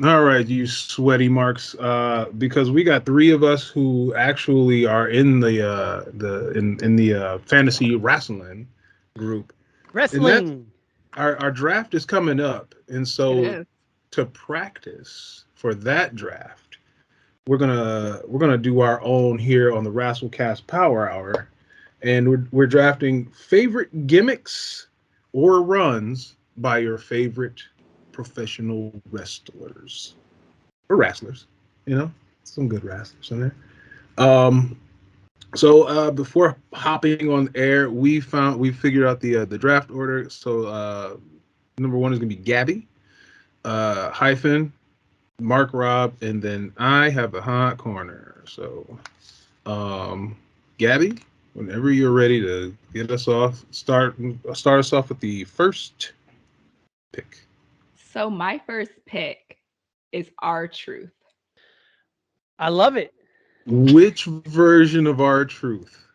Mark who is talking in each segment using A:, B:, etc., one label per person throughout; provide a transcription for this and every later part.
A: All right, you sweaty marks. Because we got three of us who actually are in the fantasy wrestling group, and that's
B: Wrestling.
A: our draft is coming up, and
C: It
A: so
C: is.
A: to practice for that draft, we're gonna do our own here on the Rasslecast Power Hour, and we're drafting favorite gimmicks or runs by your favorite professional wrestlers or wrestlers. You know, some good wrestlers in there. Um, before hopping on air, we figured out the draft order. So number one is gonna be Gabby, Hyphen, Mark Rob, and then I have the hot corner. So um, Gabby, whenever you're ready to get us off, start us off with the first pick.
C: So my first pick is our truth.
B: I love it.
A: Which version of our truth?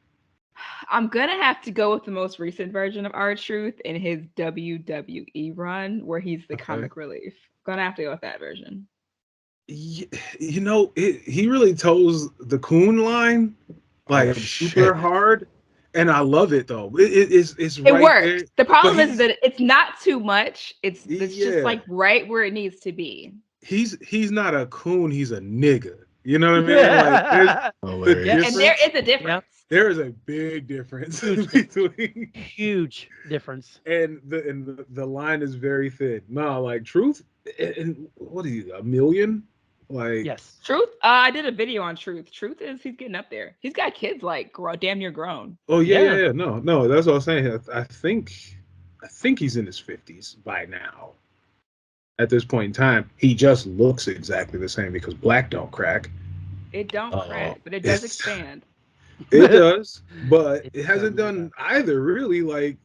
C: I'm gonna have to go with the most recent version of our truth in his WWE run, where he's the
A: Okay.
C: comic relief. Gonna have to go with that version.
A: He really toes the coon line
D: Oh
A: like super
D: shit.
A: hard, and I love it though. It's
C: It
A: right
C: works.
A: there,
C: The
A: but
C: problem is that it's not too much. It's just
A: yeah,
C: like right where it needs to be.
A: he's not a coon. He's a nigga. You know what I mean? Like there's the
B: Yeah,
C: And there
D: Hilarious.
C: is a
B: yeah.
C: difference.
A: there is a big difference
B: Huge difference.
A: between,
B: Huge difference.
A: and the line is very thin. No, like truth, and what are you, a million? Like,
B: Yes.
C: Truth, I did a video on Truth. Truth is he's getting up there. He's got kids like damn near grown.
A: oh yeah, yeah,
B: Yeah.
A: yeah. No, that's what I was saying. I think he's in his 50s by now. At this point in time, he just looks exactly the same because black don't crack.
C: It don't
A: Uh,
C: crack, but it does
A: it's
C: expand.
A: it does, but
B: It
A: it hasn't
B: certainly
A: done
B: does.
A: either. Really, like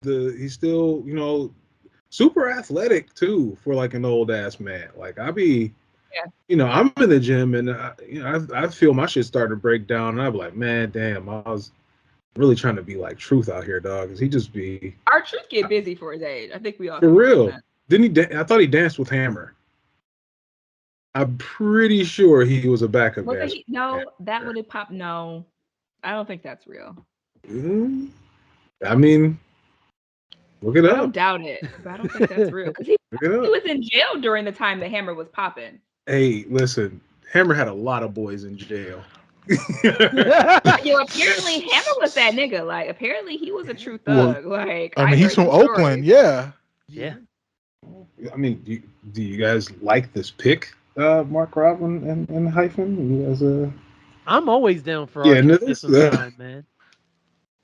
A: he's still super athletic too for like an old ass man. Like I be
C: Yeah.
A: I'm in the gym and I feel my shit starting to break down and I'm like, man, damn, I was really trying to be like truth out here, dog. Cause he just be
C: Our Truth get busy for his age. I think we all
A: for
C: can agree on
A: real.
C: that.
A: Didn't he? I thought he danced with Hammer. I'm pretty sure he was a backup
C: Was
A: dancer.
C: it no, that would have popped. No, I don't think that's real.
A: Mm, I mean, look it
C: I
A: up.
C: don't doubt it, but I don't think that's real because he
A: Look it
C: he
A: up.
C: was in jail during the time the hammer was popping.
A: Hey, listen, Hammer had a lot of boys in jail.
C: Apparently Hammer was that nigga. Like, apparently he was a true
D: Well,
C: thug. Like,
D: I
C: I
D: mean, he's
C: heard
D: from
C: some
D: Oakland.
C: stories.
D: Yeah.
B: Yeah.
A: I mean, do you guys like this pick, Mark Robin and Hyphen? You guys,
B: I'm always down for
A: yeah, into
B: Archer to get
A: this?
B: some shine, man.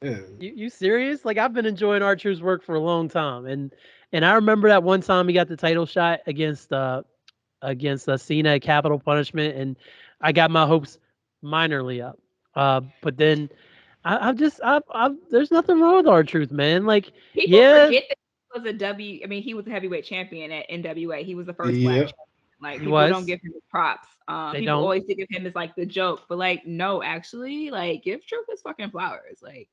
A: Yeah.
B: You serious? Like I've been enjoying Archer's work for a long time, and I remember that one time he got the title shot against Cena at Capital Punishment, and I got my hopes minorly up. But then there's nothing wrong with R-Truth, man. Like,
C: People
B: yeah,
C: forget that he was a I mean, he was a heavyweight champion at NWA. He was the first black
A: Yep.
C: champion. Like,
B: he
C: people don't
B: was.
C: give him his props.
B: They
C: People
B: don't.
C: always think of him as like the joke, but like, no, actually, like, give Truth his fucking flowers. Like,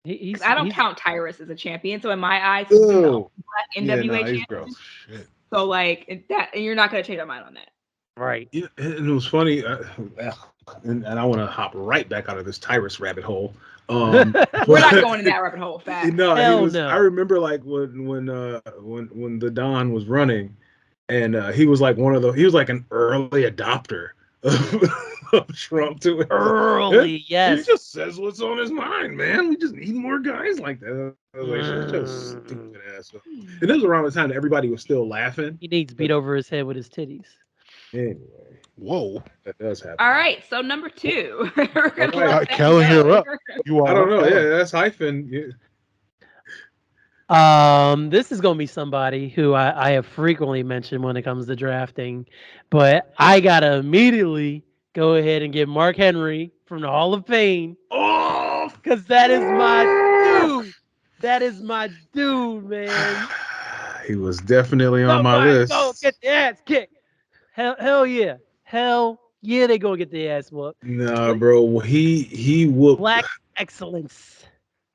C: because I don't
B: He's
C: count Tyrus as a champion. So in my eyes, he's been the only
A: Oh,
C: black
A: yeah,
C: NWA
A: no, he's
C: champion.
A: gross.
D: Shit.
C: So like and you're not gonna change my mind on that.
B: right.
A: Yeah, and it was funny, and I want to hop right back out of this Tyrus rabbit hole.
C: We're not
A: But
C: going in that rabbit hole. Facts.
A: no, he
B: Hell
A: was. I
B: no.
A: remember like when the Don was running, and he was like he was like an early adopter of, of Trump to it. Like, yeah,
B: Early,
A: he
B: yes.
A: just says what's on his mind, man. We just need more guys like that. I was like, shut your
B: Mm.
A: stupid ass up. And this was around the time that everybody was still laughing.
B: He needs beat over his head with his titties.
A: Anyway,
D: Whoa.
A: that does
C: All
A: happen.
C: right, so number two. We're
A: All
C: gonna
A: right.
C: let
D: Got
C: that
D: Kellen here
C: go.
D: up. You
A: I
D: are
A: don't
D: up,
A: know.
D: Kellen.
A: Yeah, that's hyphen. Yeah.
B: This is gonna be somebody who I have frequently mentioned when it comes to drafting, but I gotta immediately go ahead and get Mark Henry from the Hall of Fame
A: Oh,
B: because that is my dude. That is my dude, man.
A: he was definitely on my
B: Somebody go
A: list.
B: get the ass kicked. Hell yeah. Hell yeah, they gonna get the ass whooped.
A: Nah,
B: But
A: bro. He whooped.
B: black excellence.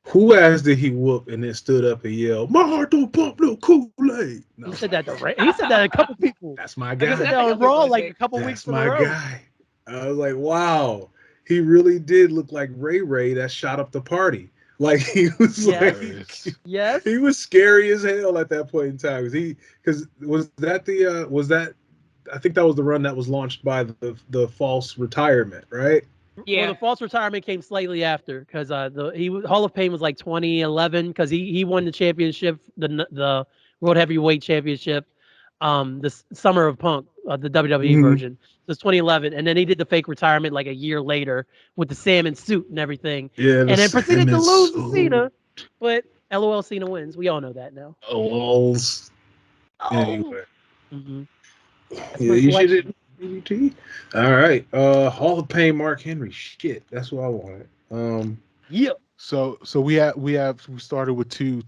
A: Who ass did he whoop and then stood up and yelled, "My heart don't pump no Kool-Aid"? No,
B: He said that he said that a couple people.
A: that's my
B: Like I said
A: guy.
B: that on Raw like a couple weeks
A: That's
B: in a
A: my
B: row.
A: guy. I was like, wow, he really did look like Ray Ray that shot up the party. Like he was
B: Yes.
A: he was scary as hell at that point in time. Because was that I think that was the run that was launched by the false retirement, right?
C: Yeah.
B: Well, the false retirement came slightly after because Hall of Fame was like 2011 because he won the championship, the World Heavyweight Championship, Summer of Punk, the WWE version. So it's 2011, and then he did the fake retirement like a year later with the salmon suit and everything,
A: Yeah,
B: and then proceeded to lose to
A: suit.
B: Cena. But LOL, Cena wins. We all know that now.
A: Lols. Anyway.
B: Mm-hmm.
A: Yeah, you should. All right. Hall of Fame Mark Henry. Shit, that's what I wanted.
B: Yeah.
D: So we started with two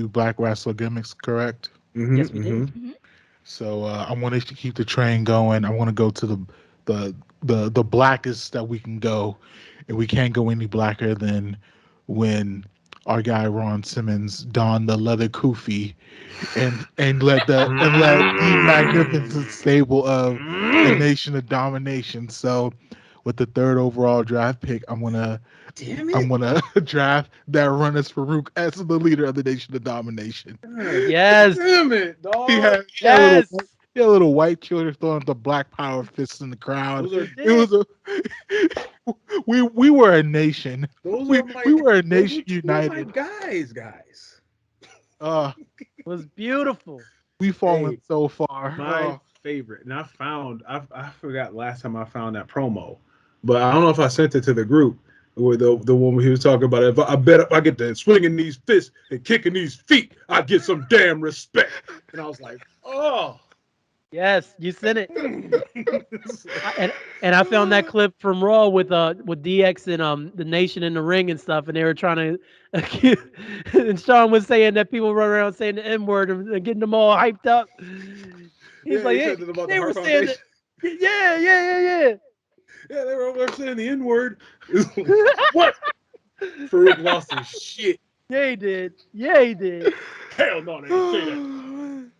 D: black wrestler gimmicks, correct?
B: Yes, we did.
D: So I want to keep the train going. I want to go to the blackest that we can go, and we can't go any blacker than when our guy Ron Simmons donned the leather kufi and let the magnificent stable of the Nation of Domination. So with the third overall draft pick, I'm gonna draft that runners Farouk as the leader of the Nation of Domination.
B: Yes.
A: Damn it, dog.
D: He had a little white children throwing the black power fists in the crowd. We were a nation. We were a nation united.
A: Guys.
B: It was beautiful.
D: We've fallen so far.
A: My favorite, and I forgot last time I found that promo, but I don't know if I sent it to the group where the one where he was talking about it. I bet if I get to swinging these fists and kicking these feet, I get some damn respect. And I was like, oh.
B: Yes, you sent it. and I found that clip from Raw with DX and the Nation in the ring and stuff, and they were trying to and Sean was saying that people run around saying the N-word and getting them all hyped up. He's like, hey, they were saying that, yeah.
A: Yeah, they were over there saying the N-word. What? Farouk lost his shit.
B: Yeah, he did.
A: Hell no, they didn't say that.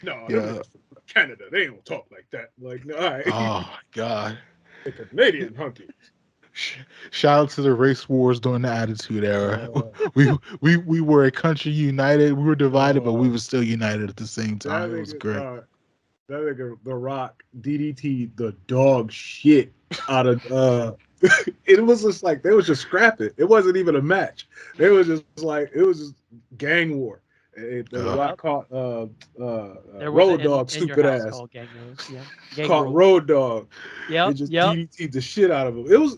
A: No, they're from Canada. They don't talk like that. Like, no, all right.
D: Oh God.
A: The Canadian hunkies.
D: Shout out to the race wars during the Attitude Era. We were a country united. We were divided, but we were still united at the same time. It was great.
A: That nigga, The Rock, DDT the dog shit out of. It was just like they was just scrapping. It wasn't even a match. It was just gang war. The Rock caught Road Dog, stupid ass. Caught Road Dog.
B: Yeah.
A: And just DDT the shit out of him. It was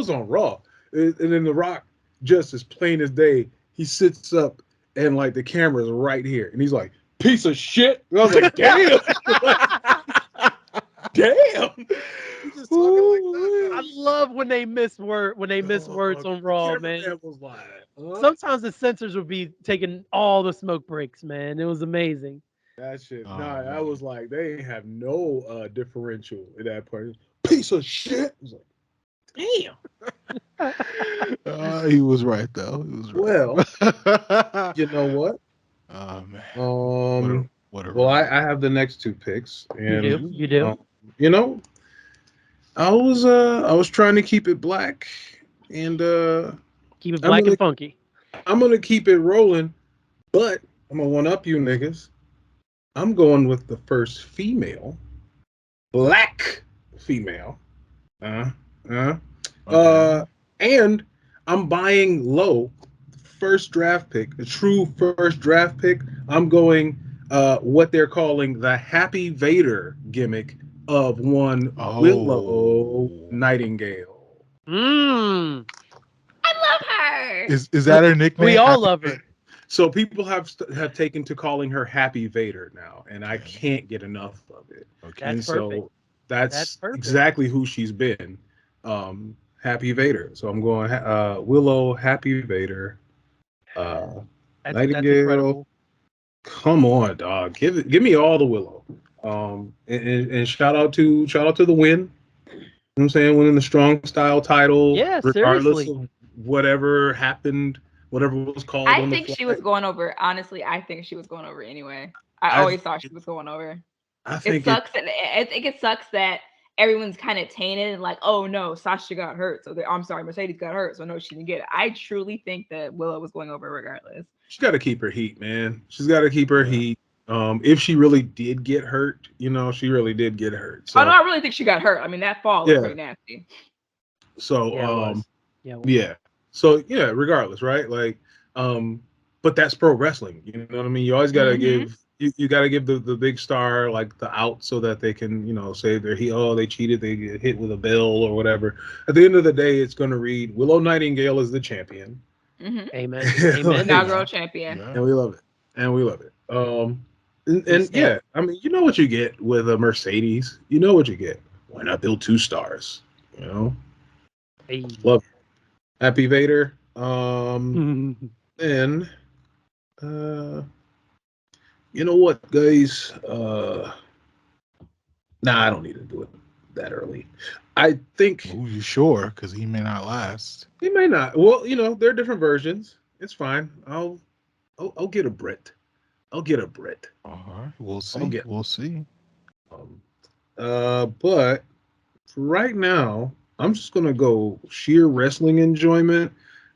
A: on Raw. And then The Rock, just as plain as day, he sits up and like the camera's right here, and he's like, "Piece of shit." And I was like, "Damn, damn." He's just talking like that.
B: I love when they miss words on Raw, man.
A: Was like,
B: sometimes the censors would be taking all the smoke breaks, man. It was amazing.
A: That shit. I was like, they ain't have no differential in that part. Piece of shit. I was like,
D: damn. He was right though. He was right.
A: Well, you know what?
D: Oh man.
A: I have the next two picks, and
B: you do.
A: You know, I was trying to keep it black and
B: keep it black and funky.
A: I'm gonna keep it rolling, but I'm gonna one up you niggas. I'm going with the first female, black female. And I'm buying low. First draft pick, a true first draft pick. I'm going what they're calling the Happy Vader gimmick of one Willow Nightingale.
C: I love her.
D: Is that her nickname?
B: We all love her.
A: So people have taken to calling her Happy Vader now, and I can't get enough of it.
D: Okay.
A: And
B: that's perfect.
A: so that's exactly who she's been. Happy Vader. So I'm going Willow, Happy Vader, Nightingale. Come on, dog. Give me all the Willow. And shout out to the win. You know what I'm saying? Winning the strong style title.
B: Yeah,
A: regardless
B: seriously.
A: whatever happened, whatever was called
C: I
A: on the
C: think
A: flight.
C: she was going over. Honestly, I think she was going over anyway. I
A: I
C: always thought she was going over.
A: I
C: It
A: think
C: sucks, and I think it sucks that everyone's kind of tainted and like, oh no, Sasha got hurt, so I'm sorry, Mercedes got hurt, so no, she didn't get it. I truly think that Willow was going over regardless.
A: she's got to keep her heat, man. She's got to keep her heat. If she really did get hurt, she really did get hurt. So
C: Oh no, I really think she got hurt. I mean, that fall was pretty nasty.
A: So
B: Yeah, it was.
A: yeah. So yeah, regardless, right? Like, but that's pro wrestling. You know what I mean? You always gotta give you gotta give the big star like the out so that they can, say they cheated, they get hit with a bell or whatever. At the end of the day, it's gonna read Willow Nightingale is the champion.
B: Amen. Amen.
C: Inaugural champion.
A: And we love it. And we love it. And yeah, I mean, you know what you get with a Mercedes. You know what you get. Why not build 2 stars?
B: Hey.
A: Love it. Happy Vader. And you know what, guys? I don't need to do it that early. I think.
D: Oh, you sure? Because he may not last.
A: He may not. Well, there are different versions. It's fine. I'll get a Brit. I'll get a Brit.
D: All right, we'll see. We'll see.
A: But right now, I'm just gonna go sheer wrestling enjoyment.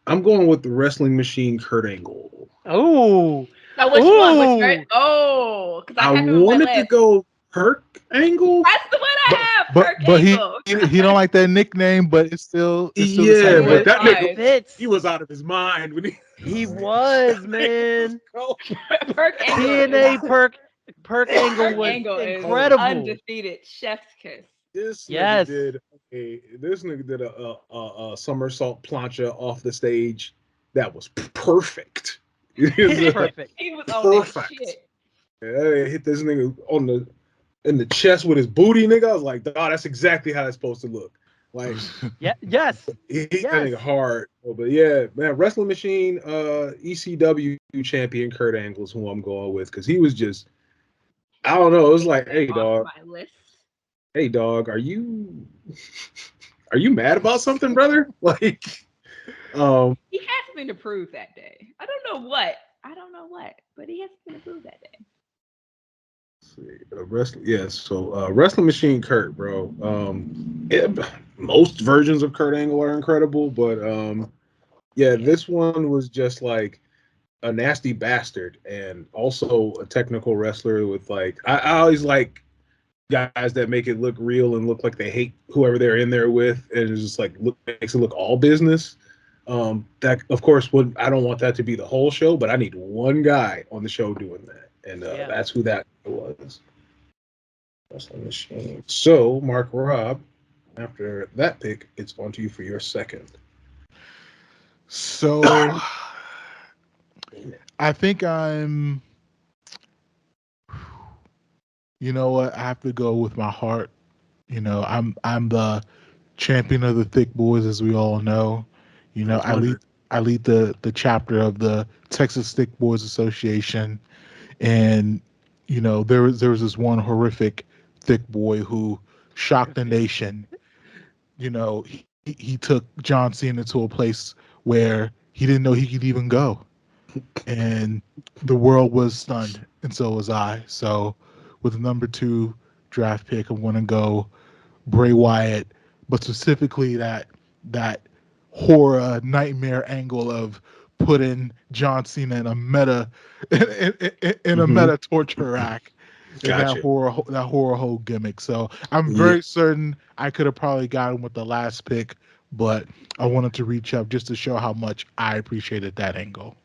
A: I'm going with the wrestling machine, Kurt Angle.
B: Oh,
C: now which one? Which right? Oh, because
A: I wanted to go Perk Angle.
C: That's the one I have.
D: But
C: Angle.
D: he don't like that nickname, but it's still
A: yeah. But that nigga,
B: fits.
A: he was out of his mind when
B: he was, man.
C: Perk Angle.
B: TNA Perk Angle was incredible.
C: Undefeated chef's kiss.
A: This nigga did a somersault plancha off the stage that was perfect.
B: Perfect.
C: He was on that shit.
A: Yeah, hit this nigga in the chest with his booty, nigga. I was like, oh, that's exactly how it's supposed to look. Like,
B: yes.
A: That nigga hard. But yeah, man, Wrestling Machine, ECW champion Kurt Angle is who I'm going with because he was just, I don't know. It was like, hey, dog. Hey, dog, are you mad about something, brother? Like,
C: he has something to prove that day. I don't know what, but he has something to prove that day.
A: Let's see, so Wrestling Machine Kurt, bro. Most versions of Kurt Angle are incredible, but this one was just like a nasty bastard and also a technical wrestler with like I always like guys that make it look real and look like they hate whoever they're in there with, and it's just like makes it look all business. That of course I don't want that to be the whole show, but I need one guy on the show doing that, and that's who that was. Wrestling Machine. So Mark Rob, after that pick, it's on to you for your second.
D: So I think I'm. You know what? I have to go with my heart. I'm the champion of the thick boys, as we all know. I lead the chapter of the Texas Thick Boys Association, and there was this one horrific thick boy who shocked the nation. He took John Cena to a place where he didn't know he could even go, and the world was stunned, and so was I. So with the number 2 draft pick, I'm going to go Bray Wyatt, but specifically that horror nightmare angle of putting John Cena in a meta meta torture rack.
A: Gotcha.
D: That horror hole gimmick. So I'm very certain I could have probably got him with the last pick, but I wanted to reach up just to show how much I appreciated that angle.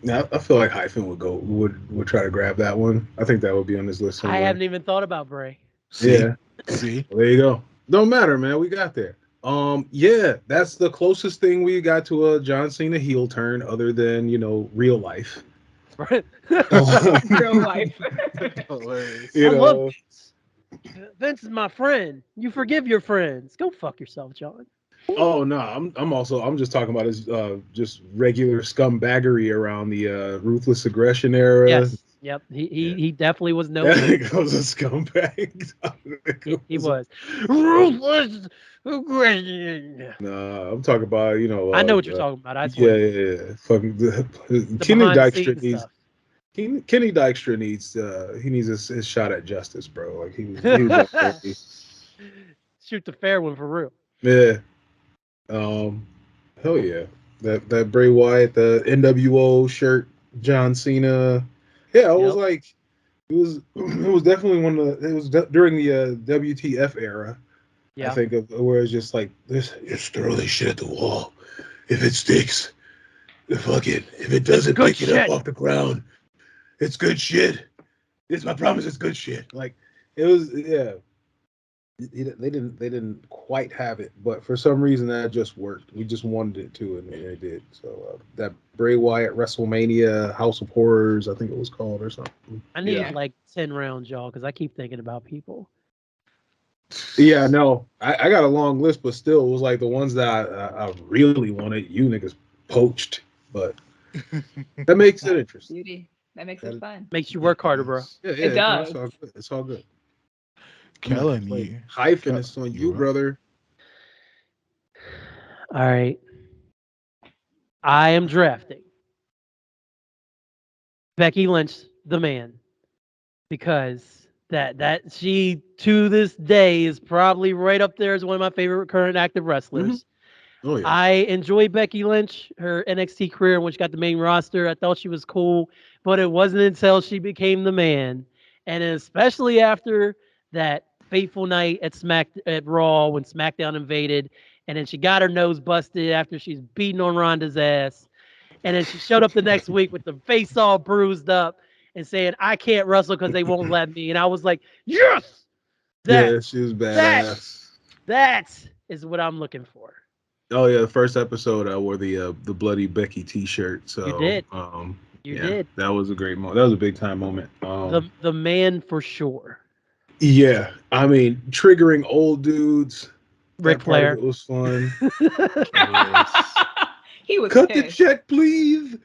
A: Now I feel like Hyphen would try to grab that one. I think that would be on his list somewhere.
B: I haven't even thought about Bray.
D: See?
A: Well, there you go. Don't matter, man. We got there. That's the closest thing we got to a John Cena heel turn, other than real life.
B: Right.
C: Real life.
B: I love Vince. Vince is my friend. You forgive your friends. Go fuck yourself, John.
A: Oh no, I'm just talking about his just regular scumbaggery around the ruthless aggression era.
B: Yes. Yep. He
A: Yeah.
B: he definitely was no.
A: That nigga was a scumbag.
B: He was ruthless aggression.
A: Nah, I'm talking about,
B: I know what you're talking about. I
A: yeah,
B: swear.
A: yeah. Fucking
B: The
A: Kenny
B: behind the
A: Dykstra
B: scenes
A: needs
B: stuff.
A: Kenny Dykstra needs he needs his shot at justice, bro. Like he was up there.
B: Shoot the fair one for real.
A: Yeah. Hell yeah. That Bray Wyatt, the NWO shirt, John Cena. Yeah, it was
B: Yep.
A: like it was definitely during the WTF era. I
B: Yeah.
A: think of where it's just like this, just throw this shit at the wall. If it sticks, fuck it. If it doesn't
B: good
A: pick it up
B: shit.
A: off the ground, it's good shit. It's my promise. It's good shit. Like it was, yeah. They didn't quite have it, but for some reason that just worked. We just wanted it to, and it did. So that Bray Wyatt WrestleMania House of Horrors, I think it was called or something.
B: I need
C: Yeah.
B: like 10 rounds, y'all, because I keep thinking about people.
A: Yeah, no, I got a long list, but still, it was like the ones that I really wanted. You niggas poached, but that makes it interesting.
C: Beauty. That makes it fun.
B: Makes you work harder, bro.
A: Yeah,
C: It
A: no,
C: does.
A: it's all good. It's all good.
D: Kellen,
A: Play Hyphen, it's on you,
D: right.
A: brother.
B: All right. I am drafting Becky Lynch, the man, because that she to this day is probably right up there as one of my favorite current active wrestlers.
A: Oh yeah,
B: I enjoy Becky Lynch, her NXT career when she got the main roster. I thought she was cool, but it wasn't until she became the man, and especially after that fateful night at Raw when SmackDown invaded, and then she got her nose busted after she's beating on Ronda's ass, and then she showed up the next week with the face all bruised up and saying, "I can't wrestle because they won't let me," and I was like, "Yes, that
A: yeah, she was
B: that
A: badass.
B: that is what I'm looking for."
A: Oh yeah, the first episode I wore the bloody Becky T-shirt. So
B: You did. You
A: yeah,
B: did.
A: that was a great moment. That was a big time moment.
B: The man for sure.
A: Yeah, I mean, triggering old dudes.
B: Ric
A: That part of
B: Flair.
A: it was fun.
C: He was
A: Cut the
C: pissed.
A: check, please.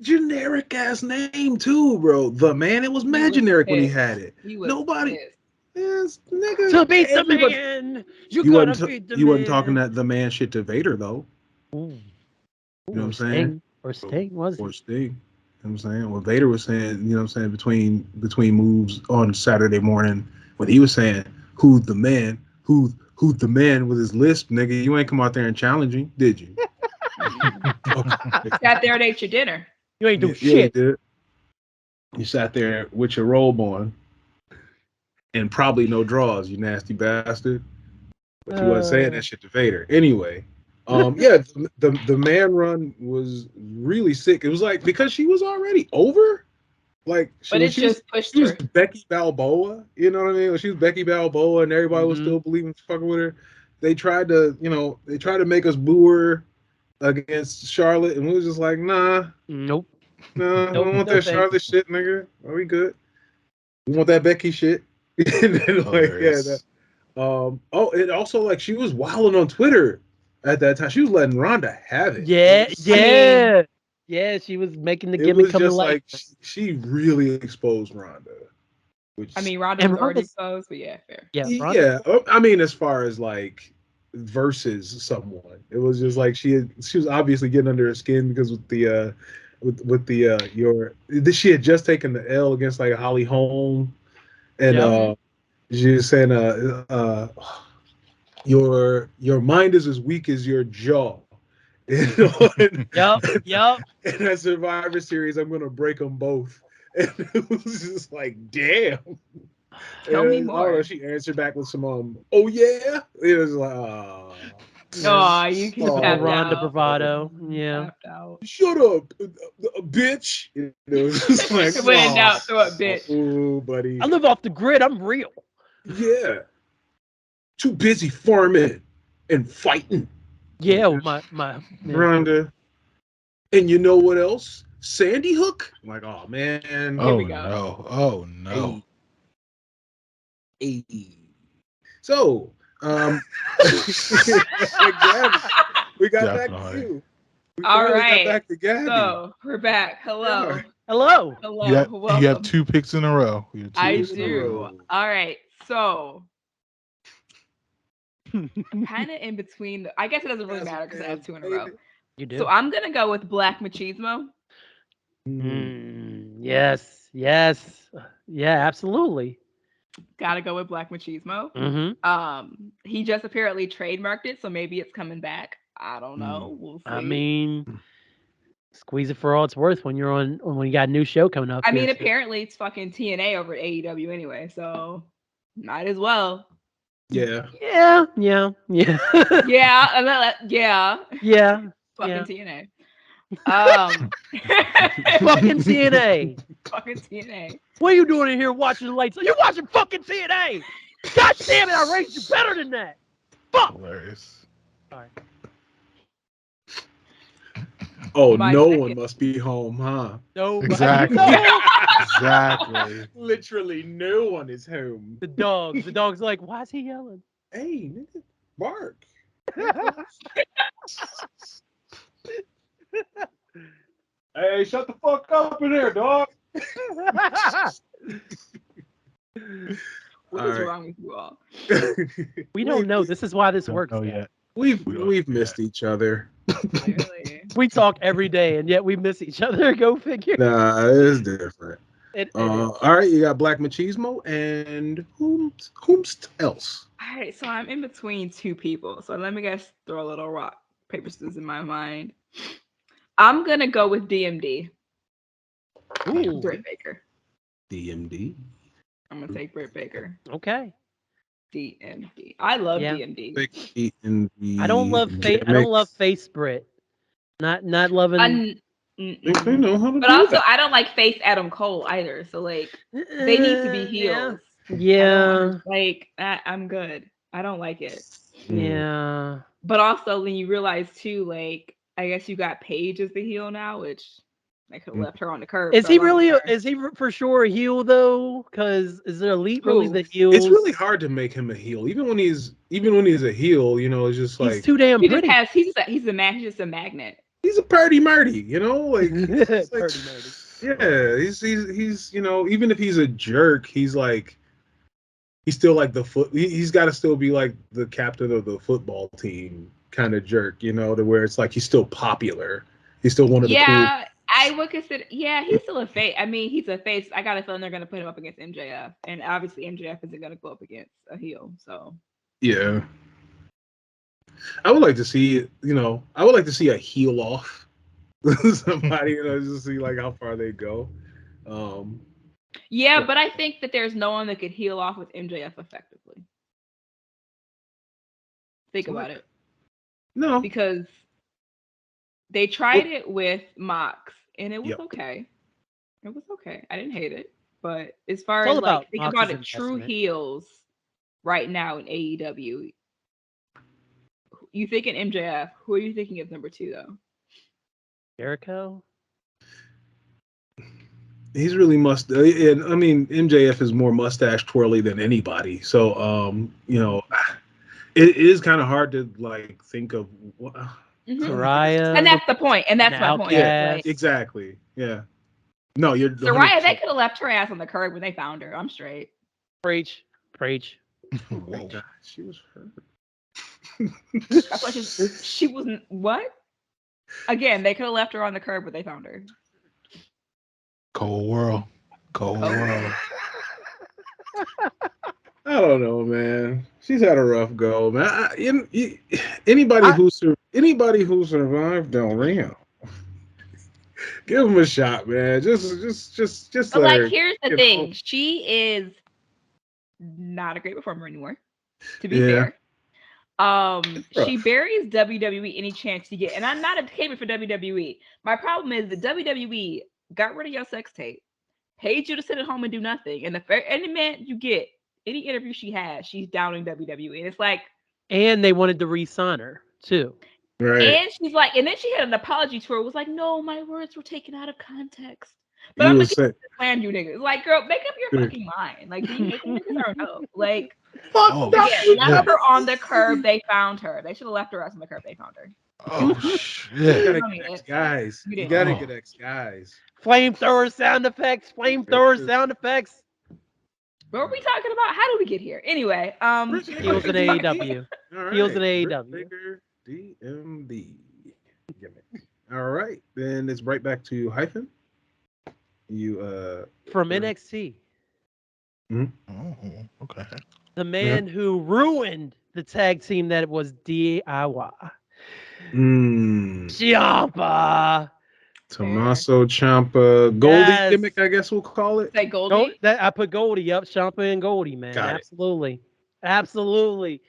A: Generic ass name too, bro. The man. It was mad
C: was
A: generic when he
C: pissed.
A: had it.
C: He was
A: Nobody.
C: pissed.
A: Yes, nigga.
B: To beat the
A: Everybody.
B: man, you
A: You
B: gotta
A: wasn't.
B: beat the
A: You wasn't talking
B: man.
A: that the man shit to Vader though.
B: Ooh.
A: You know what
B: Or
A: I'm saying?
B: Sting, was
A: Or
B: he?
A: Sting. You know what I'm saying? Well, Vader was saying, you know what I'm saying, between moves on Saturday morning, when he was saying, "Who's the man? Who's the man?" with his lisp, nigga. You ain't come out there and challenge him, did you?
C: Sat there and ate your dinner.
B: You ain't do
A: Yeah, you
B: shit.
A: did. You sat there with your robe on and probably no draws, you nasty bastard. But you wasn't saying that shit to Vader. Anyway, yeah, the man run was really sick. It was like because she was already over. Like
C: But it just pushed
A: she was
C: her.
A: Becky Balboa, you know what I mean? When she was Becky Balboa and everybody was
B: Mhm.
A: still believing fucking with her. They tried to make us boo her against Charlotte, and we was just like, nah,
B: Nope.
A: nah, we don't want
B: No
A: that
B: thanks.
A: Charlotte shit, nigga. Are we good? We want that Becky shit. And then,
D: Hilarious.
A: and also like she was wilding on Twitter at that time. She was letting Ronda have it.
B: Yeah,
C: I mean,
B: yeah. She was making the
A: It
B: gimmick
A: was
B: come to
A: just
B: life.
A: like she really exposed Ronda, which
C: Ronda
B: And
C: was already
B: Ronda's,
C: exposed, but yeah, fair.
B: yeah, Ronda's
A: yeah, I mean as far as like versus someone, it was just like she was obviously getting under her skin because with the she had just taken the L against like Holly Holm, and
B: Yep.
A: she was saying your mind is as weak as your jaw. And
B: Yep.
A: in that Survivor Series, I'm gonna break them both. And it was just like, damn.
C: Tell me
A: And I don't know.
C: more.
A: She answered back with some, oh yeah. It was like,
C: Oh, you can
B: Typical
C: tap
B: Ronda
C: out.
B: bravado. Yeah.
C: Tapped out.
A: shut up, bitch. It was just like,
C: When in doubt, throw it, bitch.
A: oh, buddy.
B: I live off the grid. I'm real.
A: Yeah, too busy farming and fighting.
B: Yeah,
A: Like,
B: my yeah.
A: Rhonda. And you know what else? Sandy Hook. I'm like, oh man.
C: Here
D: Oh
C: we go.
D: no! Oh no!
A: Hey. So, again, we got back to
D: Definitely.
A: you. We
C: All
A: finally got
C: right.
A: back to Gabby.
C: So we're back. Hello.
A: Yeah.
B: Hello.
C: Hello.
D: You have
C: Welcome.
D: 2 picks in a row. You have two
C: I
D: picks in a
C: do.
D: row.
C: All right. So kind of in between. I guess it doesn't really matter because I have 2 in a row.
B: You do.
C: So I'm gonna go with Black Machismo.
B: Yes. Yes. Yeah. Absolutely.
C: Gotta go with Black Machismo.
B: Mm-hmm.
C: He just apparently trademarked it, so maybe it's coming back. I don't know. We'll see.
B: I mean, squeeze it for all it's worth when when you got a new show coming up.
C: I mean, apparently it's fucking TNA over at AEW anyway, so might as well.
A: Yeah.
B: Yeah. Yeah. Yeah.
C: Yeah.
B: Yeah.
C: Fucking TNA.
B: Fucking TNA.
C: Fucking TNA.
B: What are you doing in here watching the lights? You're watching fucking TNA. God damn it! I raised you better than that. Fuck.
D: Hilarious.
B: Sorry.
A: Oh,
C: My
A: no
C: second-
A: one must be home, huh?
B: No.
D: Exactly.
B: No.
D: Exactly.
A: Literally, no one is home.
B: The dog. The dog's like, why is he yelling?
A: Hey, nigga, bark. Hey, shut the fuck up in there, dog.
C: What
A: All
C: is
A: right.
C: wrong with you all?
B: We don't know. This is why this
D: Don't
B: works.
D: know
B: Dad.
D: yet.
A: We've missed each other.
C: Really?
B: We talk every day, and yet we miss each other. Go figure.
A: Nah, it's different.
B: It is.
A: All right, you got Black Machismo and whomst else?
C: All right, so I'm in between 2 people. So let me guess, throw a little rock, paper, scissors in my mind. I'm gonna go with DMD.
B: Ooh.
C: Britt Baker.
A: DMD.
C: I'm gonna take Britt Baker.
B: Okay.
C: DMD. I love
B: Yeah.
C: DMD.
A: DMD.
B: I don't love I don't love face Brit. Not loving.
A: They know how to
C: But
A: do
C: also,
A: that.
C: I don't like face Adam Cole either. So like, they need to be heels.
B: Yeah.
C: Like I'm good. I don't like it.
B: Yeah.
C: But also, when you realize too, like, I guess you got Paige as the heel now, which I could have left her on the curb.
B: Is
C: so
B: he
C: I don't
B: really?
C: care.
B: Is he for sure a heel though? Because is there Elite really
C: Who?
B: the heels?
A: It's really hard to make him a heel, even when he's a heel. You know, it's just
B: He's
A: like
B: too damn
C: He just
B: pretty.
C: has. He's just a magnet.
A: he's a party Marty. You know, like, it's like
B: Pretty Marty.
A: yeah, he's you know, even if he's a jerk, he's like. He's still like he's got to still be like the captain of the football team kind of jerk, you know, to where it's like he's still popular. He's still one of the cool.
C: Yeah, I would consider. Yeah, he's still a face. I mean, he's a face. I got a feeling they're going to put him up against MJF, and obviously MJF isn't going to go up against a heel. So
A: Yeah, I would like to see, I would like to see a heel off somebody, just see like how far they go.
C: yeah, but I think that there's no one that could heel off with MJF effectively. Think about it.
A: No,
C: Because they tried it with Mox, and it was okay. It was okay. I didn't hate it. But as far as like, think about it, true heels right now in AEW. You thinking MJF? Who are you thinking of number 2 though?
B: Jericho.
A: He's really and I mean, MJF is more mustache twirly than anybody. So, it is kind of hard to like think of.
B: Soraya.
C: And that's the point. And that's my point.
A: Yeah,
C: like,
A: exactly. Yeah. No, you're.
C: Soraya, they could have left her ass on the curb when they found her. I'm straight.
B: Preach.
A: Oh my God, she was hurt.
C: That's why she wasn't. What? Again, they could have left her on the curb when they found her.
D: Cold world.
A: I don't know, man. She's had a rough go, man. Anybody who survived Del Rio, give him a shot, man. Just.
C: But like, here's the thing: she is not a great performer anymore. To be fair, she buries WWE any chance she get, and I'm not a hater for WWE. My problem is the WWE got rid of your sex tape, paid you to sit at home and do nothing, and any man you get, any interview she has, she's downing WWE, and it's like, and
B: they wanted to re-sign her too.
A: Right.
C: And she's like, and then she had an apology tour. It was like, no, my words were taken out of context. But I'm gonna slam you niggas. Like, girl, make up your fucking mind. Like, do you hate niggas or no? Like, left her on the curb. They found her. They should have left her ass on the curb. They found her.
D: Oh
A: You
D: shit!
A: gotta
C: Mommy,
A: get X guys.
C: you
A: You
C: didn't.
A: gotta
D: Oh.
A: get X guys.
B: Flamethrower sound effects. Flamethrower sound effects.
C: What were we talking about? How did we get here? Anyway,
B: Heels in AEW.
A: All right.
B: Heels in
A: Britt
B: AEW.
A: Baker, DMD. Gimmick. All right. Then it's right back to Hyphen. You
B: From NXT.
D: Oh, okay.
B: The man who ruined the tag team that was DIY. Ciampa.
A: Tommaso Ciampa, Goldie gimmick, I guess we'll call it.
C: Say Goldie.
B: I put Goldie up, Ciampa and Goldie, man.
A: Got it.
B: Absolutely. Absolutely.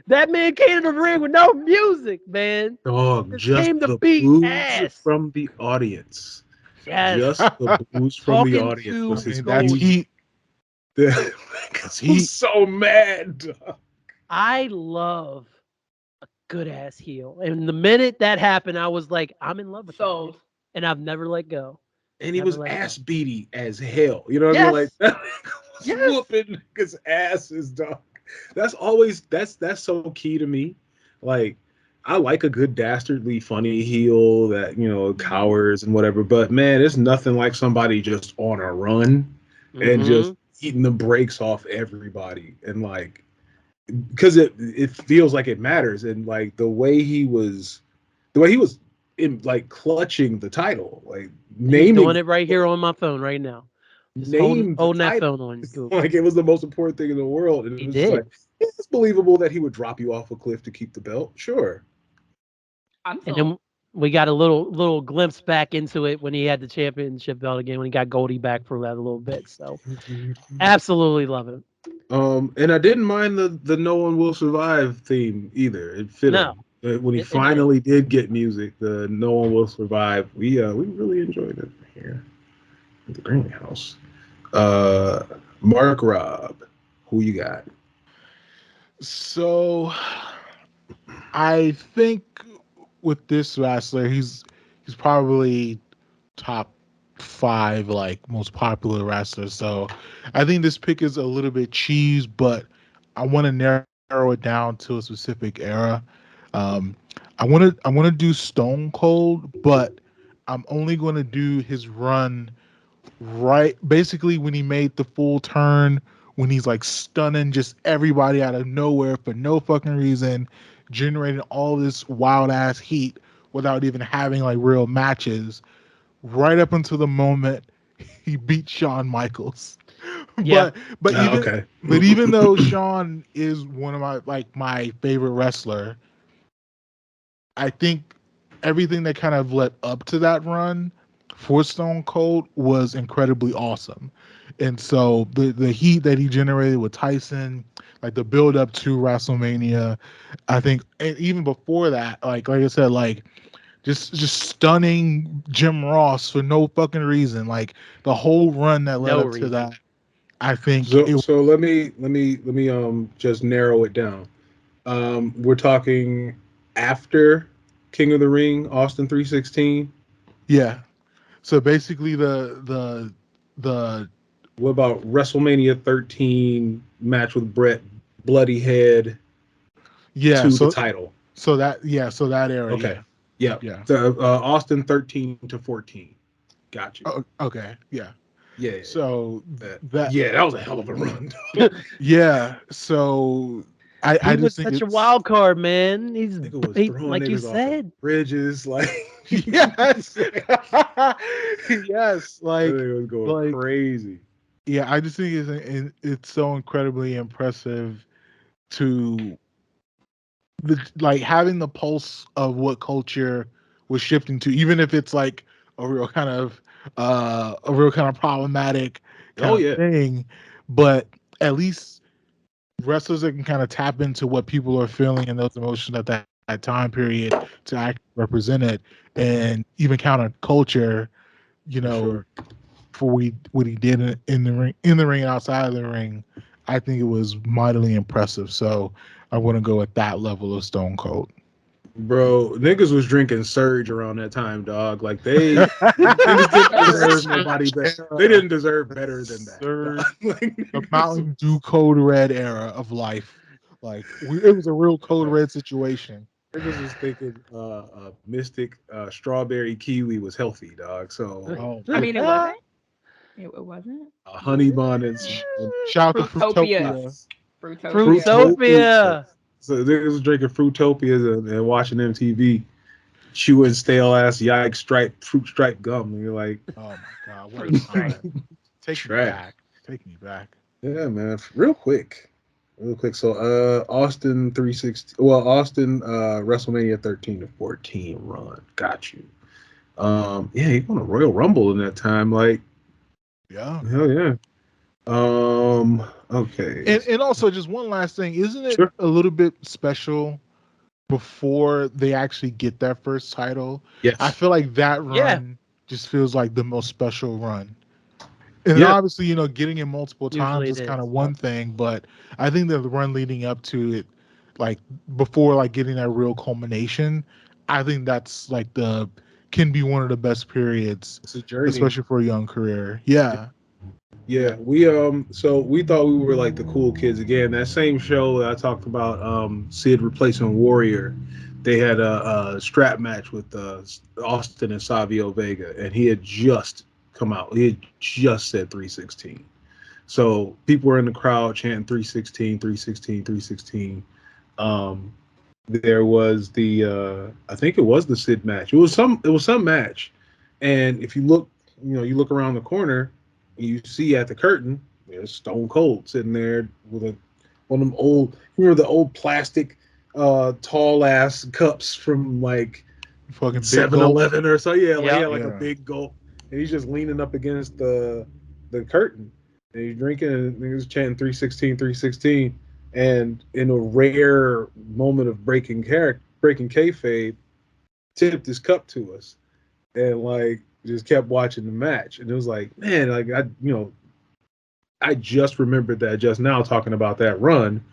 B: That man came to the ring with no music, man.
A: Dog,
B: Just
A: just
B: came to
A: the
B: beat
A: booze
B: ass.
A: from the audience.
B: Yes.
A: Just the booze from the
B: Talking
A: audience
B: to
A: was his
D: That's
B: Goldie.
D: heat.
A: Because he's so mad. Dog.
B: I love a good ass heel. And the minute that happened, I was like, I'm in love with
C: Sold.
B: that. And I've never let go.
A: And he
B: Never
A: was
B: let go.
A: ass beaty as hell. You know what I mean? Like that was whooping niggas' asses, dog. That's so key to me. Like, I like a good dastardly funny heel that, cowers and whatever. But man, it's nothing like somebody just on a run and just eating the brakes off everybody. And like, because it feels like it matters. And like the way he was in like clutching the title, like naming
B: doing it right here on my phone right now. Just holding that phone on.
A: Like it was the most important thing in the world. And it was just like, it's believable that he would drop you off a cliff to keep the belt. Sure.
C: I'm
B: And
C: sold.
B: then we got a little glimpse back into it when he had the championship belt again, when he got Goldie back for that a little bit. So absolutely love it.
A: And I didn't mind the "No One Will Survive" theme either. It fit him. When he finally did get music, the "No One Will Survive," we really enjoyed it here at the Greenlee House. Mark Robb, who you got?
D: So, I think with this wrestler, he's probably top 5 like most popular wrestlers. So, I think this pick is a little bit cheese, but I want to narrow it down to a specific era. I want to do Stone Cold, but I'm only going to do his run right basically when he made the full turn, when he's like stunning just everybody out of nowhere for no fucking reason, generating all this wild ass heat without even having like real matches, right up until the moment he beat Shawn Michaels.
B: Yeah.
D: But even though Shawn is one of my favorite wrestler, I think everything that kind of led up to that run for Stone Cold was incredibly awesome. And so the heat that he generated with Tyson, like the build up to WrestleMania, I think, and even before that, like I said, like just stunning Jim Ross for no fucking reason. Like the whole run that led up to that, I think.
A: So let me just narrow it down. We're talking after King of the Ring, Austin 316.
D: Yeah. So basically the
A: what about WrestleMania 13 match with Brett, bloody head, to the title?
D: So that area.
A: Okay.
D: Yeah.
A: The Austin 13 to 14. Got you.
D: Oh, okay. Yeah.
A: Yeah.
D: So
A: that was a hell of a run.
D: Yeah. So I
B: was
D: just think
B: such a wild card, man. He's like you said,
A: bridges, like
D: yes, yes, like
A: it was going crazy.
D: Yeah, I just think it's so incredibly impressive to like having the pulse of what culture was shifting to, even if it's like a real kind of problematic kind of thing, but at least wrestlers that can kind of tap into what people are feeling and those emotions at that time period to act represent it, and even counter culture, for what he did in the ring and outside of the ring. I think it was mightily impressive. So I want to go at that level of Stone Cold.
A: Bro, niggas was drinking Surge around that time, dog. Like niggas didn't deserve nobody better. They didn't deserve better than that.
D: The Mountain Dew Code Red era of life. Like it was a real Code Red situation.
A: Niggas was thinking Mystic Strawberry Kiwi was healthy, dog. So
C: I mean, it wasn't. It wasn't.
A: honey bun and some
D: Shout out to
C: Fruitopia.
D: Fruitopia.
B: Fruitopia.
A: So niggas was drinking Fruitopias and watching MTV, chewing stale ass fruit stripe gum. And you're like,
D: Oh my god, what a time. Take me back. Take me back.
A: yeah, man. Real quick. So Austin WrestleMania 13 to 14 run. Got you. Yeah, he won a Royal Rumble in that time. Like,
D: Yeah.
A: hell yeah. Okay.
D: And also just one last thing, isn't it
A: Sure.
D: a little bit special before they actually get that first title?
A: Yes.
D: I feel like that run just feels like the most special run. And obviously, getting it multiple times is kind of one thing, but I think that the run leading up to it, like before like getting that real culmination, I think that's like can be one of the best periods,
A: It's a journey,
D: especially for a young career. Yeah.
A: Yeah, so we thought we were like the cool kids again. That same show that I talked about, Sid replacing Warrior, they had a strap match with Austin and Savio Vega, and he had just come out. He had just said 316. So people were in the crowd chanting 316, 316, 316. There was I think it was the Sid match. It was some match, and if you look, you look around the corner. You see at the curtain, there's Stone Cold sitting there with one of them old, the old plastic, tall ass cups from like
D: fucking
A: 7-Eleven or so. Yeah, like
D: Yeah.
A: a big gulp, and he's just leaning up against the curtain, and he's drinking, and he's chanting 316, 316, and in a rare moment of breaking kayfabe, tipped his cup to us, and like just kept watching the match, and it was like, man, like I just remembered that just now talking about that run,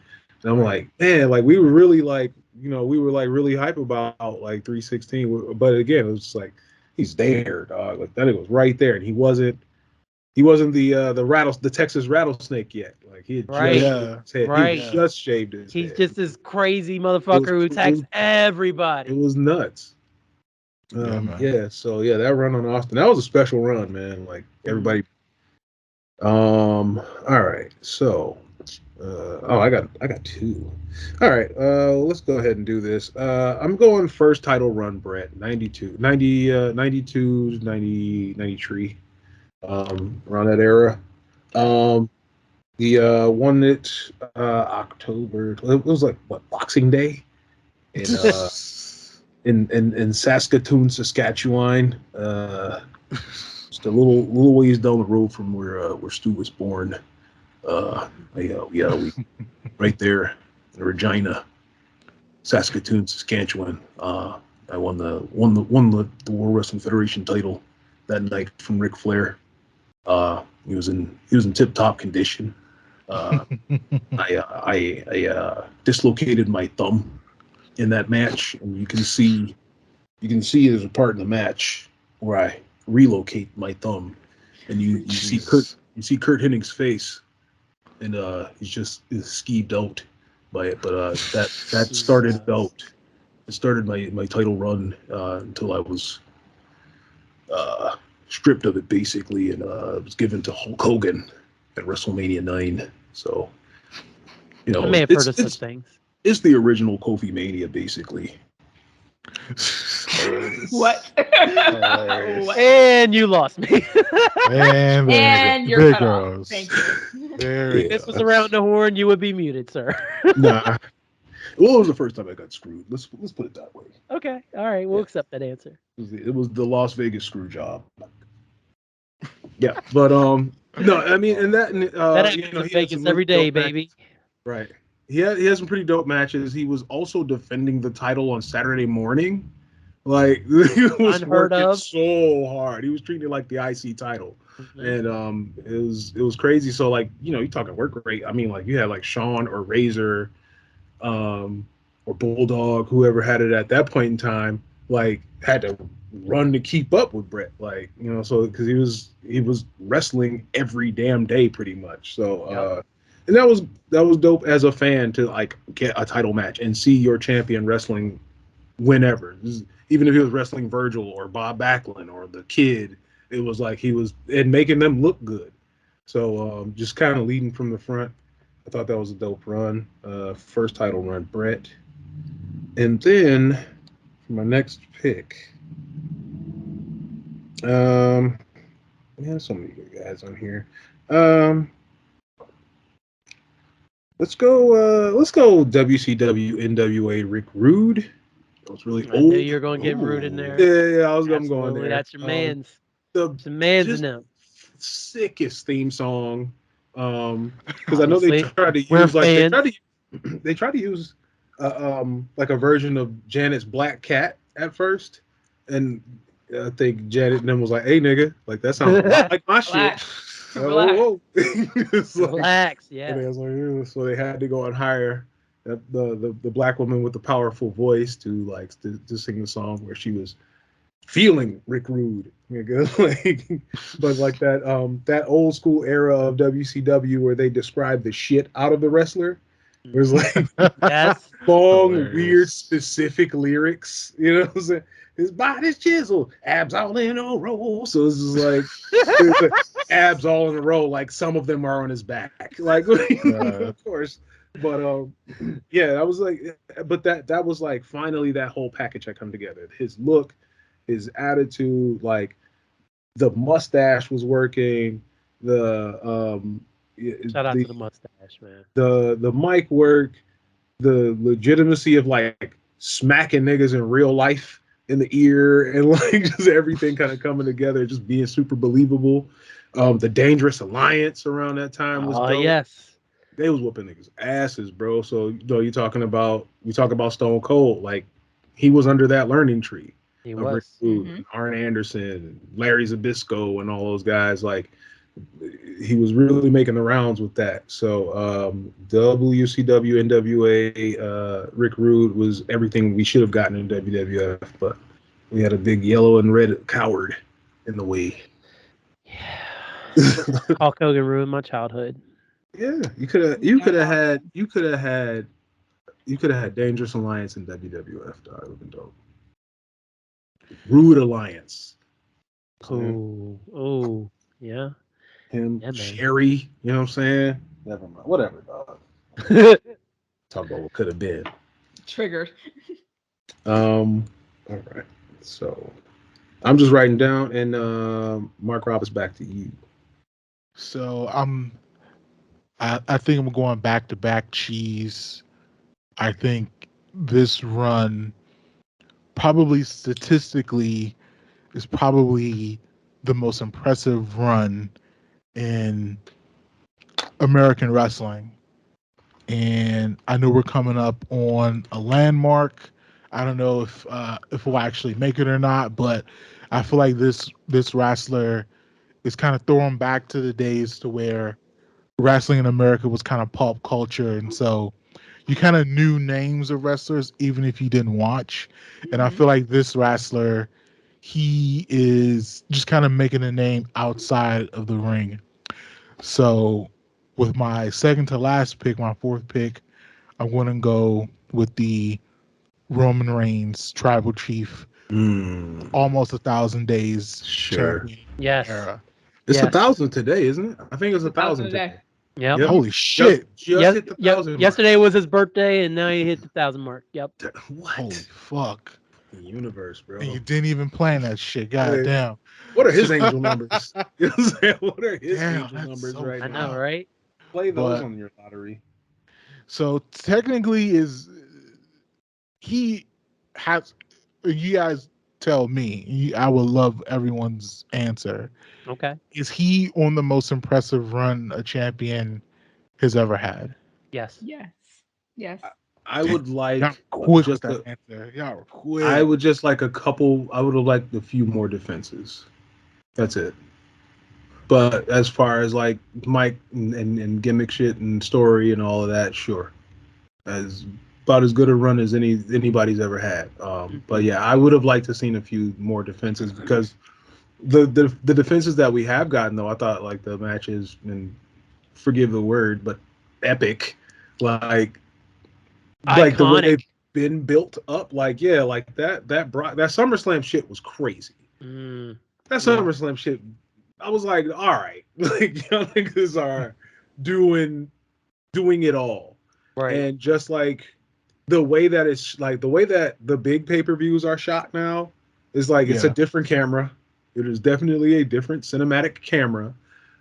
A: and I'm like, man, like we were really like, we were like really hype about like 316, but again, it was just like he's there, dog. Like that, it was right there, and he wasn't the Texas rattlesnake yet. Like he had just shaved his head. He just shaved his head.
B: He's just this crazy motherfucker who attacks everybody.
A: It was nuts. So that run on Austin, that was a special run, man. Like everybody. All right. So, I got two. All right. Let's go ahead and do this. I'm going first title run, Brett. 92, 93. Around that era. The one that October. It was like what, Boxing Day, in Saskatoon, Saskatchewan. Just a little ways down the road from where Stu was born. We right there in Regina, Saskatoon, Saskatchewan. I won the World Wrestling Federation title that night from Ric Flair. He was in tip top condition. I dislocated my thumb in that match, and you can see there's a part in the match where I relocate my thumb, and you see Kurt Hennig's face, and he's skeeved out by it. But that started out. It started my title run until I was stripped of it basically, and it was given to Hulk Hogan at WrestleMania 9. So
B: I may have heard of such things.
A: It's the original Kofi Mania basically.
C: What?
B: And you lost me.
C: And you're cut off. Thank you.
B: If this was around the horn, you would be muted, sir.
A: Nah. Well, it was the first time I got screwed. Let's put it that way.
B: Okay. All right. We'll accept that answer.
A: It was the Las Vegas screw job. Yeah, but no, I mean, and that
B: happens in Vegas every day, baby.
A: Right. He had some pretty dope matches. He was also defending the title on Saturday morning. Like he was working so hard. He was treating it like the IC title, and it was crazy. So like you talking work rate. I mean, like you had like Shawn or Razor, or Bulldog, whoever had it at that point in time, like had to run to keep up with Brett. Like so because he was wrestling every damn day pretty much. So and that was dope as a fan to like get a title match and see your champion wrestling whenever. Even if he was wrestling Virgil or Bob Backlund or the Kid, it was like he was and making them look good. So just kind of leading from the front. I thought that was a dope run. First title run, Brett. And then for my next pick, man, so many good guys on here. Let's go WCW NWA Rick Rude. That was really
B: I
A: old.
B: knew you were going to get Rude in there.
A: Yeah, I'm going
B: Absolutely,
A: there.
B: that's your man's.
A: The
B: Some man's in
A: just
B: them.
A: sickest theme song. Because I know they
B: Honestly,
A: tried to
B: we're
A: use like
B: fans.
A: they tried to use like a version of Janet's Black Cat at first, and I think Janet and them was like, "Hey, nigga, like that sounds a lot like my shit."
C: Relax. Relax.
A: Whoa. It's like-
B: Relax,
A: and
B: yeah.
A: they was like, "Ew," so they had to go and hire the black woman with the powerful voice to sing the song where she was feeling Rick Rude, nigga. Like, but like that old school era of WCW where they describe the shit out of the wrestler. It was like
B: Yes.
A: long,
D: Hilarious.
A: weird, specific lyrics. You know what I'm saying? His body's chiseled, abs all in a row. So it's just like it's like abs all in a row. Like some of them are on his back. Like of course. But yeah, that was like, but that was like finally that whole package had come together. His look, his attitude, like the mustache was working. The
B: Shout out to the mustache, man.
A: the mic work, the legitimacy of like smacking niggas in real life in the ear, and like just everything kind of coming together, just being super believable. The Dangerous Alliance around that time was dope.
B: Yes.
A: They was whooping niggas asses, bro. So we talk about Stone Cold, like he was under that learning tree
B: He
A: of Rick
B: was.
A: Rude, and Arn Anderson, and Larry Zbyszko, and all those guys. Like he was really making the rounds with that. So WCW NWA Rick Rude was everything we should have gotten in WWF, but we had a big yellow and red coward in the way.
B: Yeah. Hulk Hogan ruined my childhood.
A: Yeah, you could have had Dangerous Alliance in WWF. Dog. It would have been dope. Rude Alliance.
B: Oh, yeah.
A: Him,
B: Yeah, man.
A: Sherry. You know what I'm saying? Never mind. Whatever, dog. Talk about what could have been.
C: Triggered.
A: All right. So I'm just writing down, and Mark Roberts, back to you.
D: So I think I'm going back to back cheese. I think this run probably statistically is probably the most impressive run in American wrestling. And I know we're coming up on a landmark. I don't know if we'll actually make it or not, but I feel like this wrestler is kind of throwing back to the days to where wrestling in America was kind of pop culture, and so you kind of knew names of wrestlers even if you didn't watch. And I feel like this wrestler, he is just kind of making a name outside of the ring. So with my second to last pick, my fourth pick, I'm going to go with the Roman Reigns Tribal Chief, almost 1,000 days champion
B: Yes.
D: era.
A: It's
B: Yes.
A: 1,000 today, isn't it? I think it's 1,000
C: today.
A: today.
B: Yep.
A: Just
D: Holy shit.
A: hit the 1,000 mark.
B: Yesterday was his birthday, and now he hit the 1,000 mark. Yep.
A: What?
D: Holy fuck.
A: The universe, bro.
D: And you didn't even plan that shit. God damn.
A: What are his angel numbers? You know what I'm saying? What are his
D: Damn,
A: angel
D: that's
A: numbers
D: so
A: right
B: I
A: now?
B: know, right?
A: Play those
D: But-
A: on your lottery.
D: So technically he has, you guys tell me, I would love everyone's answer.
B: Okay.
D: Is he on the most impressive run a champion has ever had?
B: Yes.
C: Yes. Yes.
A: I would like
D: Y'all quick
A: just
D: with that answer. Y'all were quick.
A: I would just like a couple. I would have liked a few more defenses. That's it. But as far as like Mike and gimmick shit and story and all of that, sure, as about as good a run as anybody's ever had. But yeah, I would have liked to seen a few more defenses because the defenses that we have gotten though, I thought like the matches, and forgive the word, but epic, like the way
B: Iconic.
A: been built up. Like, yeah, like that SummerSlam shit was crazy. That SummerSlam shit, I was like, all right, like y'all niggas are doing it all,
B: Right.
A: and just like the way that it's like the way that the big pay-per-views are shot now is like it's a different camera. It is definitely a different cinematic camera.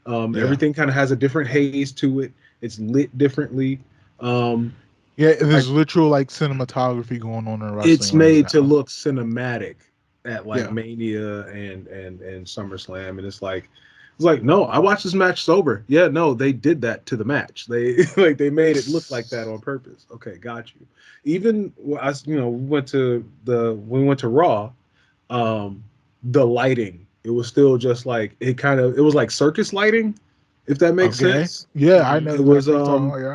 A: Everything kind of has a different haze to it. It's lit differently.
D: There's literal like cinematography going on in wrestling.
A: It's made to look cinematic at like Mania and SummerSlam, and it's like no, I watched this match sober. Yeah, no, they did that to the match. They like they made it look like that on purpose. Okay, got you. Even we went to Raw, the lighting, it was still just like it was like circus lighting, if that makes sense.
D: Yeah, I know.
A: It was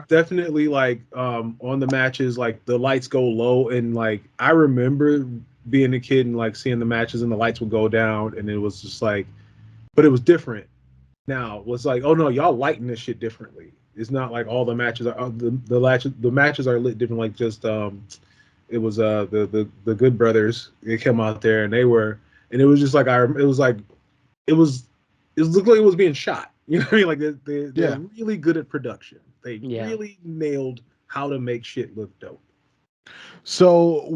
A: definitely like on the matches, like the lights go low, and like I remember being a kid and like seeing the matches and the lights would go down, and it was just like, but it was different. Now it's like, oh no, y'all lighting this shit differently. It's not like all the matches are the matches are lit different. Like just it was the Good Brothers. They came out there and they were, and it was just like it looked like it was being shot. You know what I mean? Like they're really good at production. They really nailed how to make shit look dope.
D: So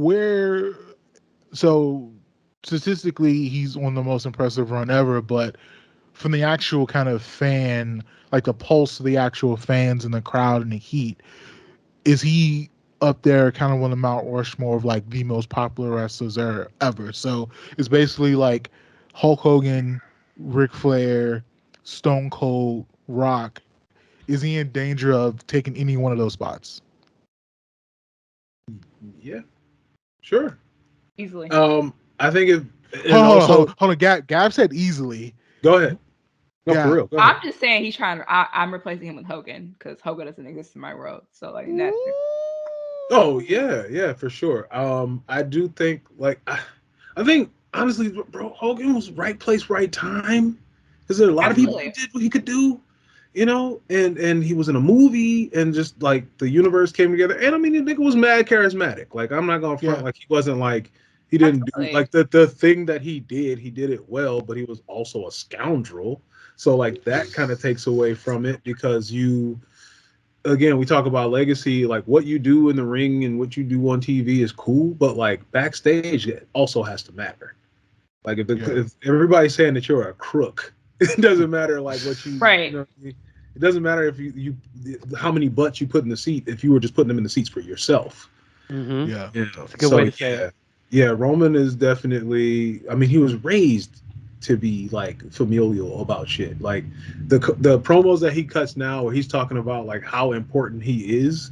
D: statistically, he's on the most impressive run ever, but from the actual kind of fan, like the pulse of the actual fans and the crowd and the heat, is he up there kind of on the Mount Rushmore of like the most popular wrestlers ever? So it's basically like Hulk Hogan, Ric Flair, Stone Cold, Rock. Is he in danger of taking any one of those spots?
A: Yeah, sure.
C: Easily.
A: I think if
D: hold on. Gab said easily.
A: Go ahead. No, for real. Go ahead.
C: I'm just saying he's trying to. I'm replacing him with Hogan because Hogan doesn't exist in my world. So like that's.
A: Oh yeah, for sure. I do think like I think honestly, bro, Hogan was right place, right time. Because there are a lot of people who did what he could do, and he was in a movie, and just like the universe came together. And I mean, the nigga was mad charismatic. Like I'm not gonna front like he wasn't like he didn't do like the thing that he did it well, but he was also a scoundrel. So like that kind of takes away from it because again, we talk about legacy, like what you do in the ring and what you do on TV is cool, but like backstage, it also has to matter. Like if everybody's saying that you're a crook, it doesn't matter like what you,
C: right.
A: You know what I mean? It doesn't matter if you how many butts you put in the seat if you were just putting them in the seats for yourself.
B: Mm-hmm.
A: Yeah,
B: that's a good way to say it.
A: Yeah, Roman is definitely. I mean, he was raised to be like familial about shit. Like the promos that he cuts now, where he's talking about like how important he is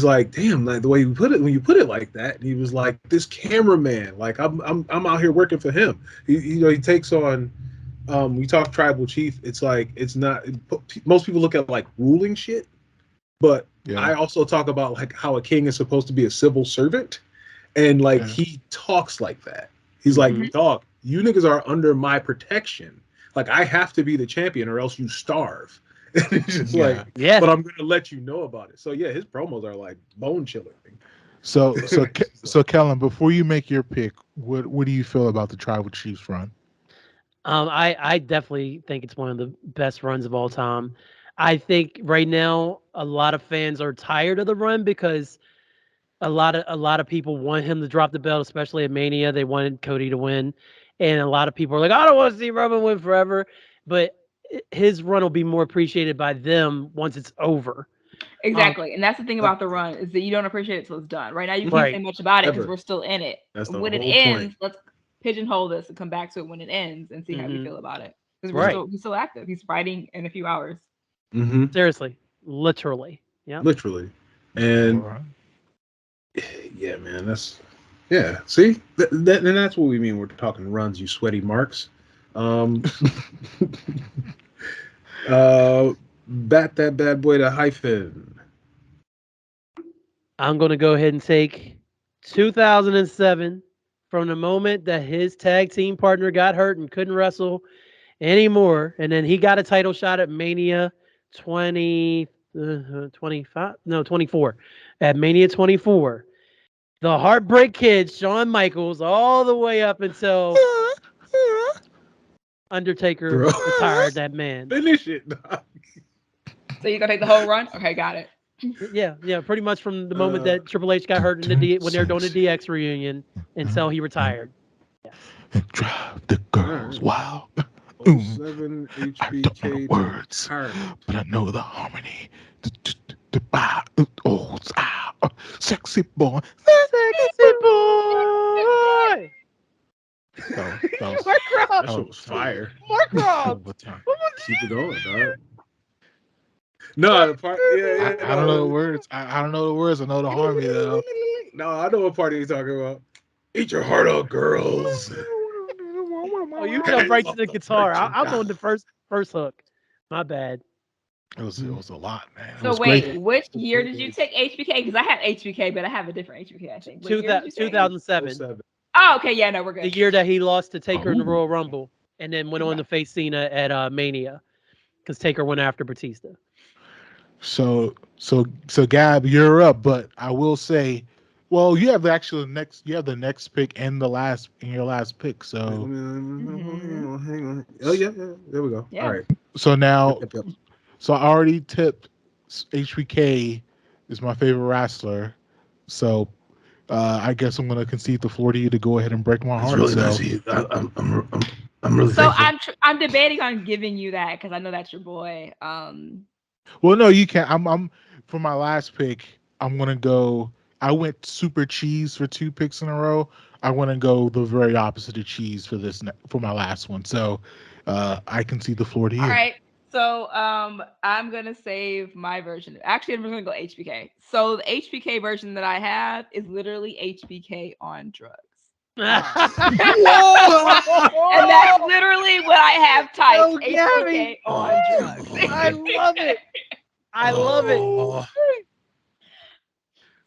A: like, damn, like the way you put it, when you put it like that, he was like this cameraman. Like I'm out here working for him. He takes on. We talk tribal chief. It's like it's not. Most people look at like ruling shit, but I also talk about like how a king is supposed to be a civil servant, and like he talks like that. He's like, dog, you niggas are under my protection. Like I have to be the champion or else you starve. And it's just but I'm gonna let you know about it. So yeah, his promos are like bone chilling.
D: So Kellen, before you make your pick, what do you feel about the Tribal Chiefs run?
B: I definitely think it's one of the best runs of all time. I think right now a lot of fans are tired of the run because a lot of people want him to drop the belt, especially at Mania. They wanted Cody to win, and a lot of people are like, I don't want to see Roman win forever. But his run will be more appreciated by them once it's over.
C: Exactly, and that's the thing about the run is that you don't appreciate it till it's done. Right now, you can't say much about it because we're still in it. When it ends, let's pigeonhole this and come back to it when it ends and see how we feel about it. Because he's still active. He's fighting in a few hours.
B: Seriously, literally,
A: literally, and yeah, man, that's See, and that's what we mean. We're talking runs, you sweaty marks. Bat that bad boy to Hyphen.
B: I'm going to go ahead and take 2007 from the moment that his tag team partner got hurt and couldn't wrestle anymore. And then he got a title shot at Mania 24. At Mania 24. the Heartbreak Kid, Shawn Michaels, all the way up until Undertaker
A: Bro.
B: retired that man.
A: Finish it, dog.
C: So you're gonna take the whole run? Okay, got it.
B: Yeah, pretty much from the moment that Triple H got hurt in when they were doing the DX reunion until he retired. Yes.
D: Drive the girls wild.
A: 07
D: I don't know
A: HBK
D: the words,
A: retirement.
D: but I know the harmony. Sexy boy.
B: Sexy boy.
D: That
B: Mark Rob.
A: That shit was fire.
B: Mark Rob.
A: Keep it going, dog. No, the part. Yeah.
D: I don't know the words. I don't know the words. I know the harmony though.
A: No, I know what part he's talking about. Eat your heart out, girls.
B: Oh, you jump right to the guitar. I'm on the first hook. My bad.
D: It was a lot, man. It
C: So
D: was
C: wait,
D: great.
C: which year did you take HBK? Because I have HBK, but I have a different HBK, I think. What year did you take?
B: 2007.
C: Oh, okay, yeah, no, we're good.
B: The year that he lost to Taker in the Royal Rumble, and then went on to face Cena at Mania, because Taker went after Batista.
D: So Gab, you're up, but I will say, well, you have the next pick and your last pick. So
A: Hang on. Oh yeah, there we go.
C: Yeah.
A: All right.
D: so now,
A: Yep.
D: so I already tipped HBK is my favorite wrestler. So I guess I'm gonna concede the floor to you to go ahead and break my
A: It's
D: heart.
A: really
D: so.
A: nice of you. I'm really
C: So
A: thankful.
C: I'm debating on giving you that because I know that's your boy.
D: Well, no, you can't. I'm for my last pick. I'm gonna go. I went super cheese for 2 picks in a row. I want to go the very opposite of cheese for for my last one. So I can see the floor to you.
C: All right. So I'm gonna save my version. Actually, I'm gonna go HBK. So the HBK version that I have is literally HBK on drugs. And that's literally what I have typed. HBK on drugs.
B: I love it. I love it.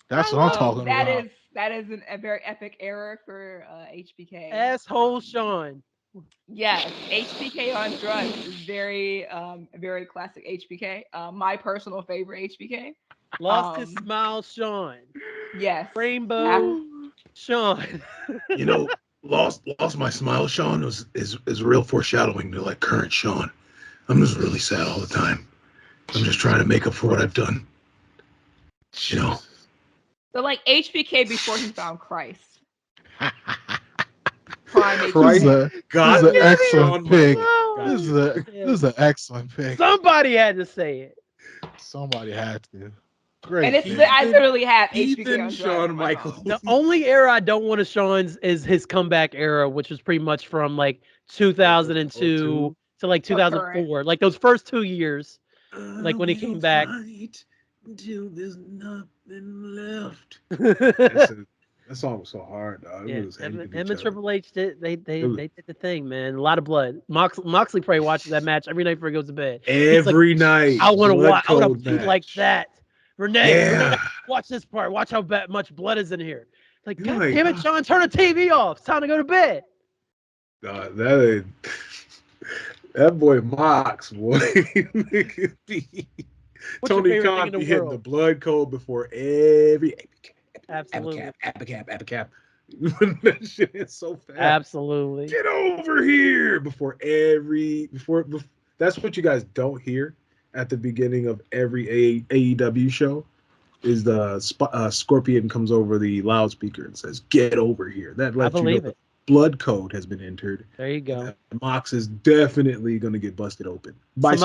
D: That's what I'm talking about.
C: That is a very epic error for HBK.
B: Asshole Sean.
C: Yes, HBK on drugs is very very classic HBK. My personal favorite HBK.
B: Lost his smile, Sean.
C: Yes.
B: Rainbow Sean.
A: You know, lost my smile, Sean, is real foreshadowing to like current Sean. I'm just really sad all the time. I'm just trying to make up for what I've done. You know.
C: So like HBK before he found Christ. Prime
A: Christ.
C: HBK.
A: God,
D: this is an excellent pick.
B: Wow.
D: This is an excellent pick.
B: Somebody had to say it.
D: Somebody had to. Great.
C: And I literally have HBK on
A: Shawn
C: drugs on my
A: Michaels.
C: phone.
B: The only era I don't want to Sean's is his comeback era, which was pretty much from like 2002 to like 2004, like those first 2 years, like when he came back.
A: Until there's nothing left. That song was so hard, dog.
B: Yeah,
A: Was
B: him and Triple H did they did the thing, man. A lot of blood. Moxley probably watches that match every night before he goes to bed.
A: Every night.
B: I want to watch. I want to
A: match.
B: be like that. Renee, watch this part. Watch how much blood is in here. Like, God damn it, Sean, turn the TV off. It's time to go to bed.
A: That boy Mox, boy. Tony Khan be hitting the blood code before every
B: absolutely
A: Apicap. That shit is so fast.
B: Absolutely.
A: Get over here before that's what you guys don't hear at the beginning of every AEW show is the Scorpion comes over the loudspeaker and says, "Get over here." That lets you know the blood code has been entered.
B: There you go.
A: Mox is definitely going to get busted open by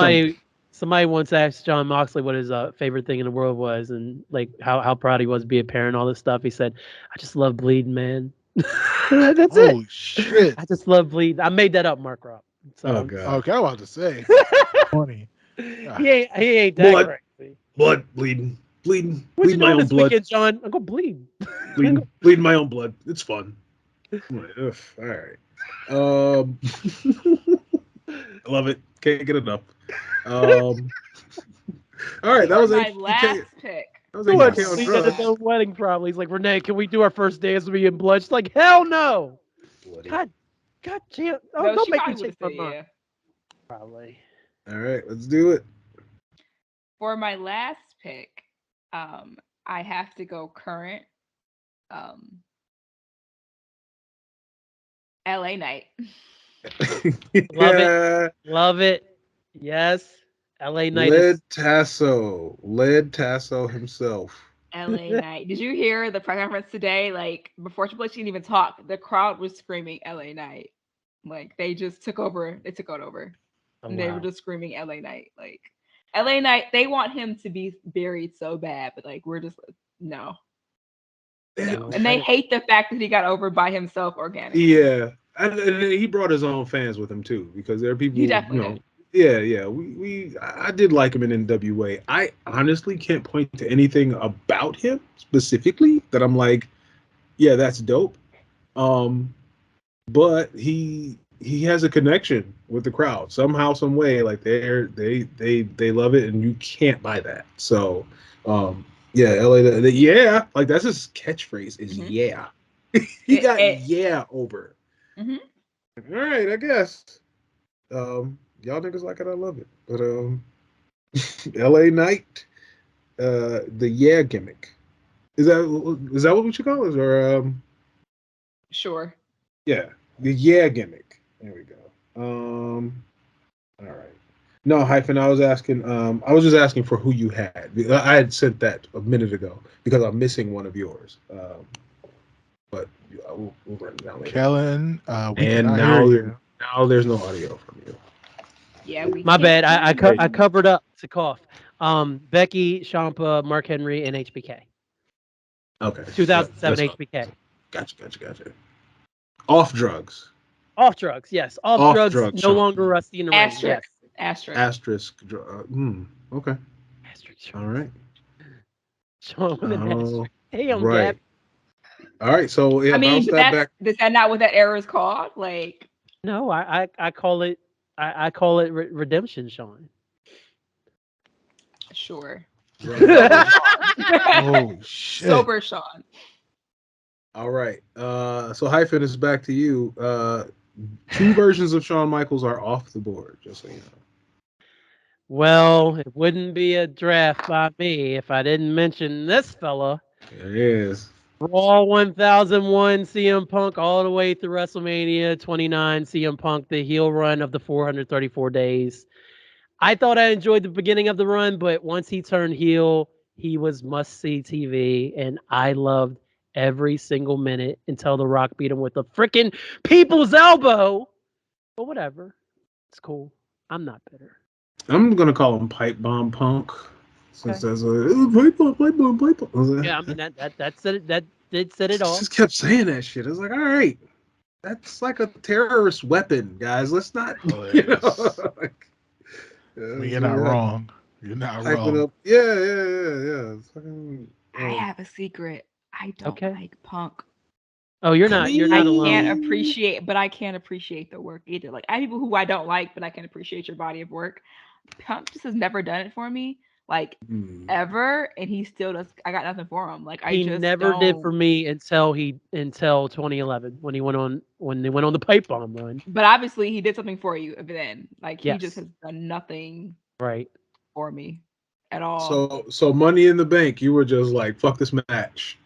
B: Somebody once asked John Moxley what his favorite thing in the world was, and like how proud he was to be a parent, all this stuff. He said, "I just love bleeding, man." That's it.
D: Holy shit!
B: I just love bleeding. I made that up, Mark Rob. So,
A: oh god.
D: Okay, I'm about to say. Funny.
B: He ain't that crazy.
A: Blood bleeding.
B: What you doing this weekend, John? I'm gonna bleed.
A: Bleeding my own blood. It's fun. All right. I love it. Can't get enough. All right, that was
C: my last pick.
A: That was HBK on drugs.
B: At the wedding, probably. He's like, Renee, can we do our first dance with me in blood? She's like, hell no. God damn. Oh,
C: no,
B: don't make me change my mind.
C: Yeah.
B: Probably.
A: All right, let's do it.
C: For my last pick, I have to go current. LA Knight.
B: Love it. Yes. LA Knight
A: Led Tasso himself.
C: LA Knight. Did you hear the press conference today? Like before Triple H didn't even talk, the crowd was screaming LA Knight. Like they just took over. They took it over.
B: Oh,
C: And they were just screaming LA Knight. Like LA Knight, they want him to be buried so bad, but like we're just no. No. And they hate the fact that he got over by himself organically.
A: Yeah. And he brought his own fans with him too, because there are people,
C: He definitely did.
A: Yeah. I did like him in NWA. I honestly can't point to anything about him specifically that I'm like, yeah, that's dope. But he has a connection with the crowd somehow, some way. Like they love it, and you can't buy that. So, yeah, LA, yeah, like that's his catchphrase is yeah. He got yeah over.
C: Mm-hmm.
A: All right, I guess. Y'all niggas like it, I love it. But LA Knight, the yeah gimmick. Is that what we should call it? Or
C: Sure.
A: yeah, the yeah gimmick. There we go. All right. No, Hyphen, I was just asking for who you had. I had sent that a minute ago because I'm missing one of yours. But we'll run it down later.
D: Kellen, we
A: and
D: cannot
A: now,
D: hear you.
A: now there's no audio from you.
C: Yeah, we
B: My bad.
C: can't
B: I covered up. It's a cough. Becky, Champa, Mark Henry, and HBK.
A: Okay.
B: 2007 HBK.
A: Gotcha. Off drugs.
B: Off drugs, yes. Off drugs, no longer rusty in the ring. Yes.
A: Asterisk. Okay.
B: Asterisk.
A: All right.
B: Sean with an asterisk. Damn,
A: right.
B: Gab.
A: All right. So yeah,
C: I mean,
A: bounce that back.
C: is that not what that error is called? Like,
B: no, I call it redemption, Sean.
C: Sure.
D: Oh shit.
C: Sober Sean.
A: All right. So Hyphen is back to you. 2 versions of Shawn Michaels are off the board, just so you know.
B: Well, it wouldn't be a draft by me if I didn't mention this fella.
A: There he is.
B: Raw 1001 CM Punk all the way through WrestleMania 29 CM Punk, the heel run of the 434 days. I thought I enjoyed the beginning of the run, but once he turned heel, he was must-see TV, and I loved every single minute until The Rock beat him with a freaking people's elbow. But whatever. It's cool. I'm not bitter.
A: I'm gonna call him Pipe Bomb Punk. Since there's pipe bomb.
B: Yeah, I mean that said it. That did set it off.
A: Just kept saying that shit. I was like, all right, that's like a terrorist weapon, guys. Let's not,
D: You're not wrong. You're not wrong.
A: Up. Yeah.
C: I have a secret. I don't like Punk.
B: Oh, you're not alone.
C: I can't appreciate the work either. Like I have people who I don't like, but I can appreciate your body of work. Punk just has never done it for me, like ever, and he still does. I got nothing for him. Like
B: he never did for me until 2011 when they went on the pipe bomb run.
C: But obviously, he did something for you then. Like he just has done nothing for me at all.
A: So Money in the Bank, you were just like, fuck this match.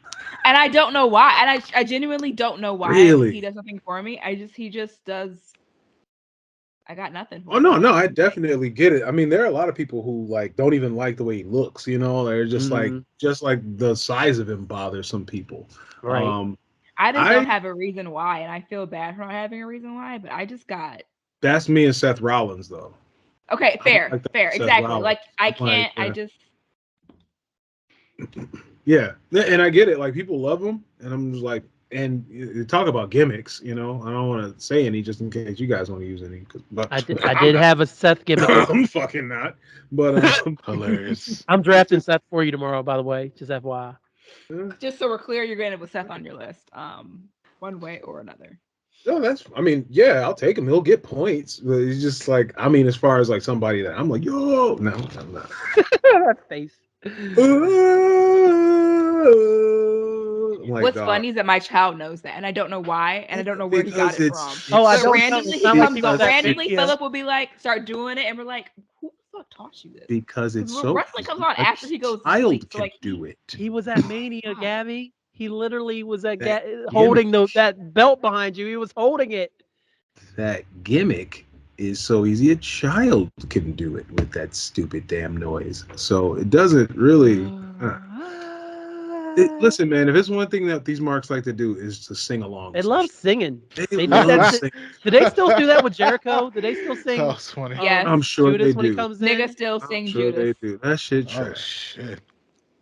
C: And I don't know why. And I genuinely don't know why he does nothing for me. He just does. I got nothing for him.
A: No, I definitely get it. I mean, there are a lot of people who like don't even like the way he looks, you know, they're just like the size of him bothers some people.
B: Right.
C: I don't have a reason why, and I feel bad for not having a reason why, but I just got.
A: That's me and Seth Rollins though.
C: Okay, fair, exactly. Rollins. Like I can't, I just.
A: Yeah, and I get it. Like people love him, and I'm just like, and you talk about gimmicks. You know, I don't want to say any just in case you guys want to use any. But
B: I did have a Seth gimmick.
A: I'm fucking not. But
D: hilarious.
B: I'm drafting Seth for you tomorrow, by the way. Just FYI.
C: Just so we're clear, you're going to put Seth on your list, one way or another.
A: No, I mean, yeah, I'll take him. He'll get points. But he's just like, I mean, as far as like somebody that I'm like, yo, no, I'm not.
B: That face.
C: What's funny is that my child knows that, and I don't know why, and I don't know where he got it from.
B: Oh, I don't
C: randomly Philip will be like, start doing it, and we're like, who the fuck taught you this?
A: Because it's so
C: wrestling comes on after he goes.
A: Child can do it.
B: He was at Mania, Gabby. He literally was at
A: That
B: holding
A: gimmick.
B: that belt behind you. He was holding it.
A: That gimmick is so easy. A child can do it with that stupid damn noise. So it doesn't really. Listen, man. If it's one thing that these marks like to do is to sing along.
B: They love singing.
A: They
B: They did
A: love
B: that.
A: singing.
B: Do they still do that with Jericho? Do they still
D: That
B: sing?
D: was funny.
C: Yes.
A: I'm sure
B: Judas
A: they
B: when he
A: do.
B: comes in.
C: Nigga still
A: I'm
C: sing
A: sure
C: Judas.
A: they do. That shit
D: Oh
A: trash.
D: shit.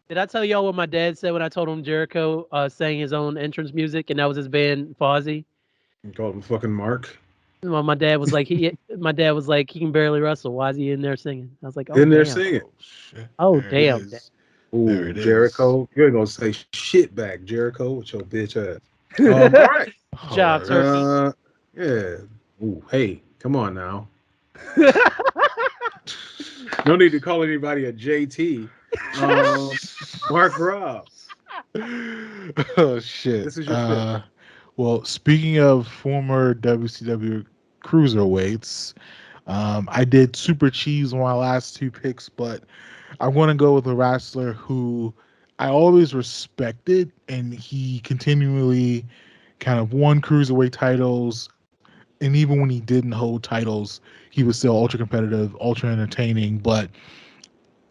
B: Did I tell y'all what my dad said when I told him Jericho sang his own entrance music and that was his band Fozzy?
A: You call him fucking Mark.
B: Well, my dad was like, he can barely wrestle. Why is he in there singing? I was like, oh
A: In there
B: damn.
A: singing.
D: Oh shit.
B: Oh
D: There it
B: damn.
D: is.
A: Ooh,
D: There it is.
A: Jericho. You ain't gonna say shit back, Jericho, with your bitch ass. All right.
B: Job, turkey.
A: Yeah. Ooh, hey, come on now. No need to call anybody a JT. Mark Rob.
D: Oh shit.
A: This is your fifth.
D: Well, speaking of former WCW cruiserweights, I did Super Cheese on my last two picks, but I want to go with a wrestler who I always respected, and he continually kind of won cruiserweight titles. And even when he didn't hold titles, he was still ultra competitive, ultra entertaining, but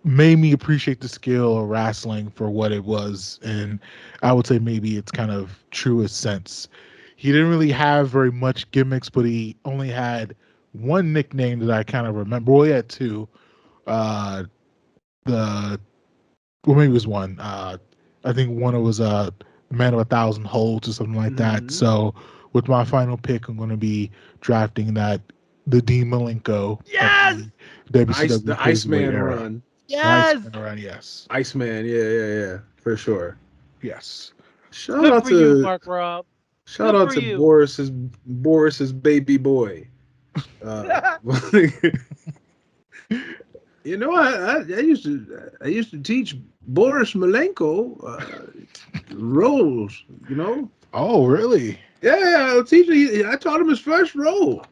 D: made me appreciate the skill of wrestling for what it was. And I would say maybe its kind of truest sense. He didn't really have very much gimmicks, but he only had one nickname that I kind of remember. Well, he had two. Uh, the well, maybe it was one. I think one was Man of 1,000 Holds or something like that.
A: Mhm.
D: So with my final pick, I'm going to be drafting the Dean Malenko
B: Yes!
D: of the WCW
A: The
D: Cruiserweight
A: Iceman
D: era.
A: run.
B: Yes.
D: Nice run, yes.
A: Iceman, yeah, for sure.
D: Yes.
A: Shout
B: Good
A: out
B: for you,
A: to
B: Mark Rob.
A: shout
B: Good
A: out
B: for
A: to
B: you.
A: Boris's baby boy. You know, I used to teach Boris Malenko roles. You know,
D: Oh, really?
A: yeah, I taught him his first role.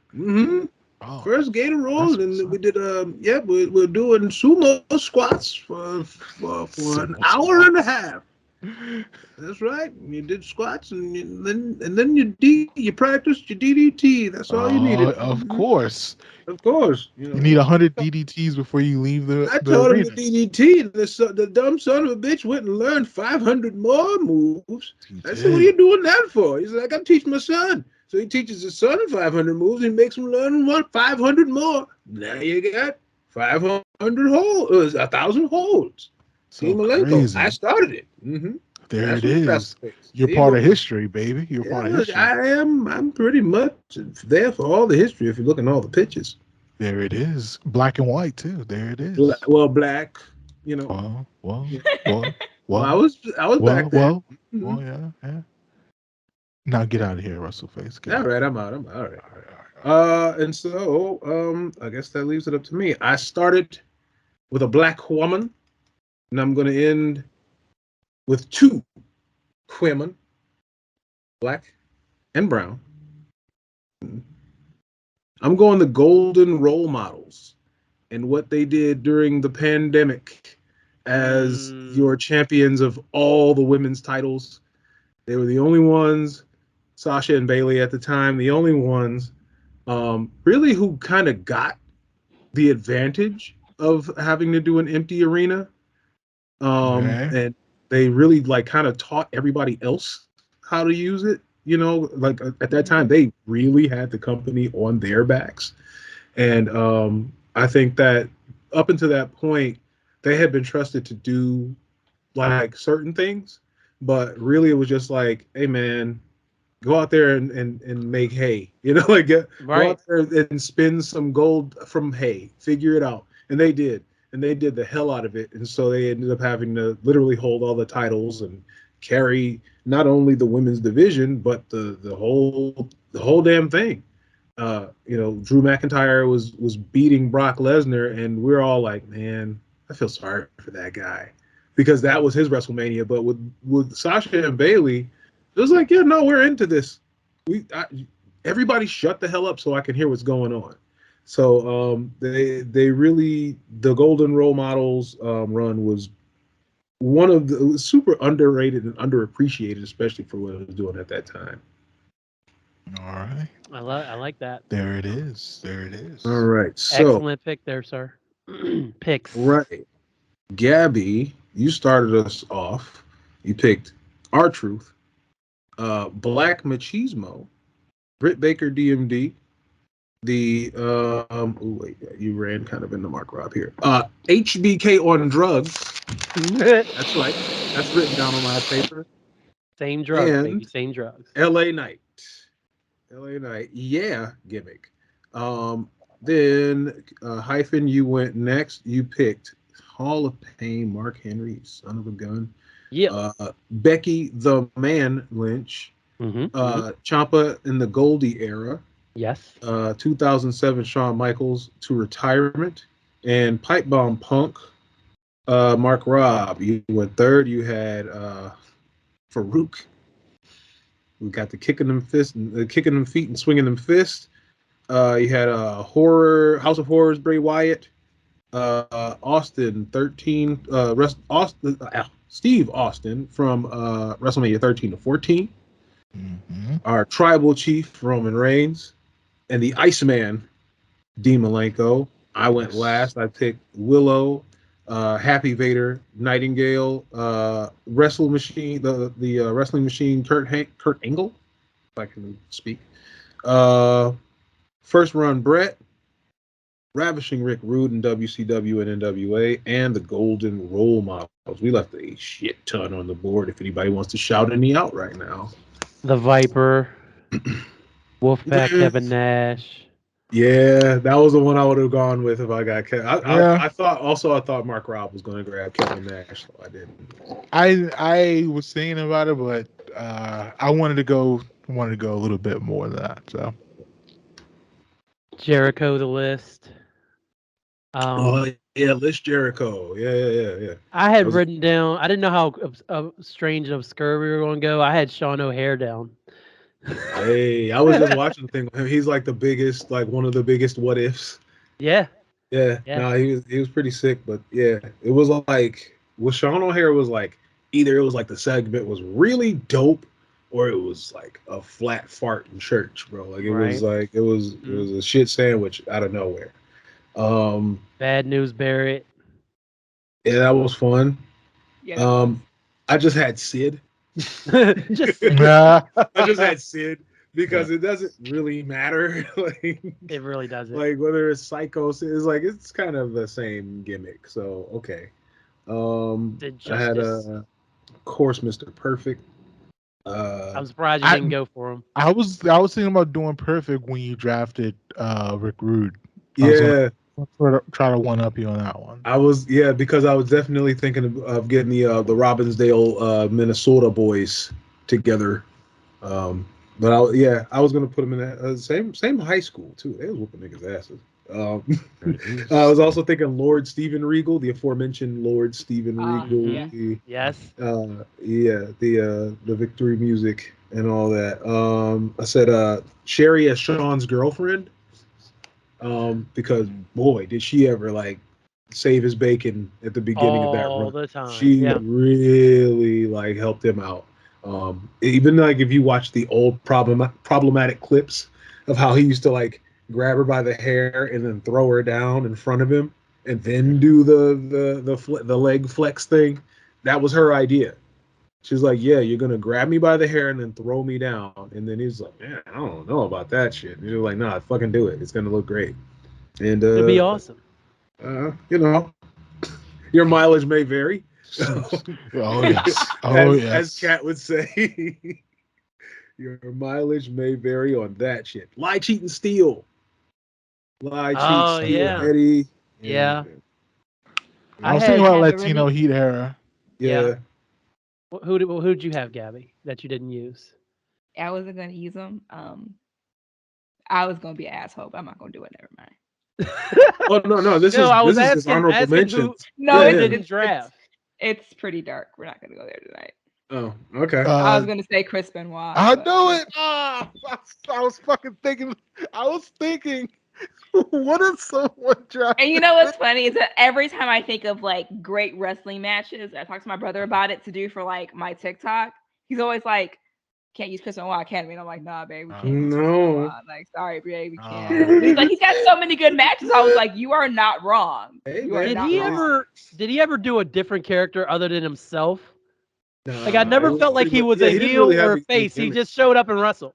D: Oh,
A: First gator roll,
D: that's what's
A: and we
D: up.
A: did we're doing sumo squats for an
D: Sumo
A: hour and a
D: squats.
A: half. That's right. You did squats, and then you practiced your DDT. That's all you needed.
D: Of course.
A: Of course,
D: You need 100 DDTs before you leave
A: I
D: the
A: taught him the
D: arena.
A: DDT, and the dumb son of a bitch went and learned 500 more moves.
D: He
A: I said, "What are
D: did.
A: you doing that for?" He's like, "I got to teach my son." So he teaches his son 500 moves. He makes him learn 500 more. Now you got 500 holds, 1,000 holds.
D: So
A: Team Malenko. I
D: crazy.
A: started it.
D: There
A: That's
D: it
A: what
D: is.
A: Rasslecast.
D: You're
A: See,
D: part of history, baby. You're part of
A: yeah,
D: history.
A: I am. I'm pretty much there for all the history. If you look at all the pictures,
D: There it is. Black and white, too. There it is.
A: well, black. You know,
D: Well, well,
A: yeah.
D: well,
A: Well,
D: well,
A: I was back then.
D: well, yeah, yeah. Now get out of here, Russell Face. Get
A: All
D: out.
A: right, I'm out. All right.
D: All right, all right,
A: And so, I guess that leaves it up to me. I started with a black woman, and I'm going to end with two women, black and brown. I'm going the golden role models and what they did during the pandemic as your champions of all the women's titles. They were the only ones, Sasha and Bailey at the time, the only ones really who kind of got the advantage of having to do an empty arena.
D: Okay.
A: And they really like kind of taught everybody else how to use it. You know, like at that time, they really had the company on their backs. And I think that up until that point, they had been trusted to do like certain things, but really it was just like, hey man, go out there and make hay. You know, like go out there and spin some gold from hay. Figure it out. And they did. And they did the hell out of it. And so they ended up having to literally hold all the titles and carry not only the women's division, but the whole damn thing. Drew McIntyre was beating Brock Lesnar, and we're all like, man, I feel sorry for that guy because that was his WrestleMania. But with Sasha and Bailey, it was like, yeah, no, we're into this. Everybody shut the hell up so I can hear what's going on. So they really the Golden Role Models run was one of the, it was super underrated and underappreciated, especially for what it was doing at that time.
D: All right.
B: I like that.
D: There it is. There it is.
A: All right. So,
B: Excellent pick there, sir. Picks.
A: right. Gabby, you started us off. You picked R-Truth, Black Machismo, Britt Baker DMD, the oh wait, you ran kind of into Mark Rob here. HBK on drugs. That's right. That's written down on my paper.
B: Same drugs,
A: And
B: baby. Same drugs.
A: LA Knight. LA Knight. Yeah, gimmick. Then Hyphen, you went next. You picked Hall of Pain, Mark Henry, son of a gun.
B: Yeah.
A: Becky the Man Lynch. Ciampa in the Goldie era.
B: Yes.
A: 2007 Shawn Michaels to retirement. And Pipe Bomb Punk. Mark Rob, you went third. You had Farouk. We got the kicking them feet and swinging them fists. You had House of Horrors, Bray Wyatt, Austin 13, Steve Austin from WrestleMania 13 to 14. Our tribal chief Roman Reigns, and the Iceman Dean Malenko. I went last. I picked Willow, Happy Vader, Nightingale, Wrestle Machine, the Wrestling Machine, Kurt Angle, if I can speak. First Run Brett, Ravishing Rick Rude in WCW and NWA, and the Golden Role Models. We left a shit ton on the board. If anybody wants to shout any out right now,
B: The Viper, Wolfpack, Kevin Nash.
A: Yeah, that was the one I would have gone with if I got Kevin. I thought Mark Rob was going to grab Kevin Nash, so I didn't.
D: I was thinking about it, but I wanted to go a little bit more than that. So
B: Jericho, the list.
A: Yeah, List Jericho. Yeah.
B: I had written down. I didn't know how strange and obscure we were going to go. I had Sean O'Hare down.
A: Hey, I was just watching the thing with him. He's like the biggest, like one of the biggest what ifs.
B: Yeah.
A: No, he was pretty sick, but yeah, it was like with Sean O'Hare was like either it was like the segment was really dope or it was like a flat fart in church, bro. Like it was like it was a shit sandwich out of nowhere.
B: Bad News Barrett.
A: Yeah, that was fun.
C: Yeah,
A: I just had Sid.
B: I
A: just had Sid because it doesn't really matter. Like
B: it really doesn't.
A: Like whether it's Psychos, is like it's kind of the same gimmick. So okay. I had of course Mr. Perfect.
B: I'm surprised you didn't go for him.
D: I was thinking about doing Perfect when you drafted Rick Rude.
A: Yeah.
D: Try to one up you on that one.
A: Because I was definitely thinking of getting the Robbinsdale Minnesota boys together. But I was gonna put them in that same high school too. They was whooping niggas' asses. I was also thinking Lord Steven Regal, the aforementioned Lord Steven Regal.
B: Yeah. Yes.
A: The victory music and all that. I said Sherry as Sean's girlfriend. Because boy, did she ever like save his bacon at the beginning of that run.
B: All the time.
A: She really like helped him out. Even like if you watch the old problematic clips of how he used to like grab her by the hair and then throw her down in front of him and then do the leg flex thing, that was her idea. She's like, yeah, you're gonna grab me by the hair and then throw me down. And then he's like, man, I don't know about that shit. And you're like, nah, fucking do it. It's gonna look great. And
B: it'd be awesome.
A: Your mileage may vary. As Kat would say. Your mileage may vary on that shit. Lie, cheat, and steal. Lie, cheat, steal, Eddie.
B: Yeah.
D: I was thinking about Latino Heat era.
A: Yeah.
B: Who'd you have, Gabby, that you didn't use?
C: I wasn't gonna use them. I was gonna be an asshole, but I'm not gonna do it. Never mind.
A: Oh no! This is honorable mentions.
C: No,
B: it didn't draft.
C: It's pretty dark. We're not gonna go there tonight.
A: Oh, okay.
C: I was gonna say Chris Benoit.
D: I know it. I was fucking thinking. I was thinking. What is someone drafted?
C: And you know what's funny is that every time I think of like great wrestling matches, I talk to my brother about it to do for like my TikTok. He's always like, "Can't use Chris Benoit Academy," and I'm like, "Nah, babe, we can't use Chris Benoit. Like, sorry, babe, we can't." And he's like, "He's got so many good matches." I was like, "You are not wrong.
A: Hey,
C: You are
A: man,
C: not
B: Did he
C: wrong."
B: ever? Did he ever do a different character other than himself?
A: Nah,
B: Like I never
A: it was
B: felt like
A: pretty
B: he
A: much-
B: was
A: yeah,
B: a
A: he didn't
B: heel
A: really have
B: or a
A: any
B: face. He
A: gimmicks.
B: just showed up and wrestled.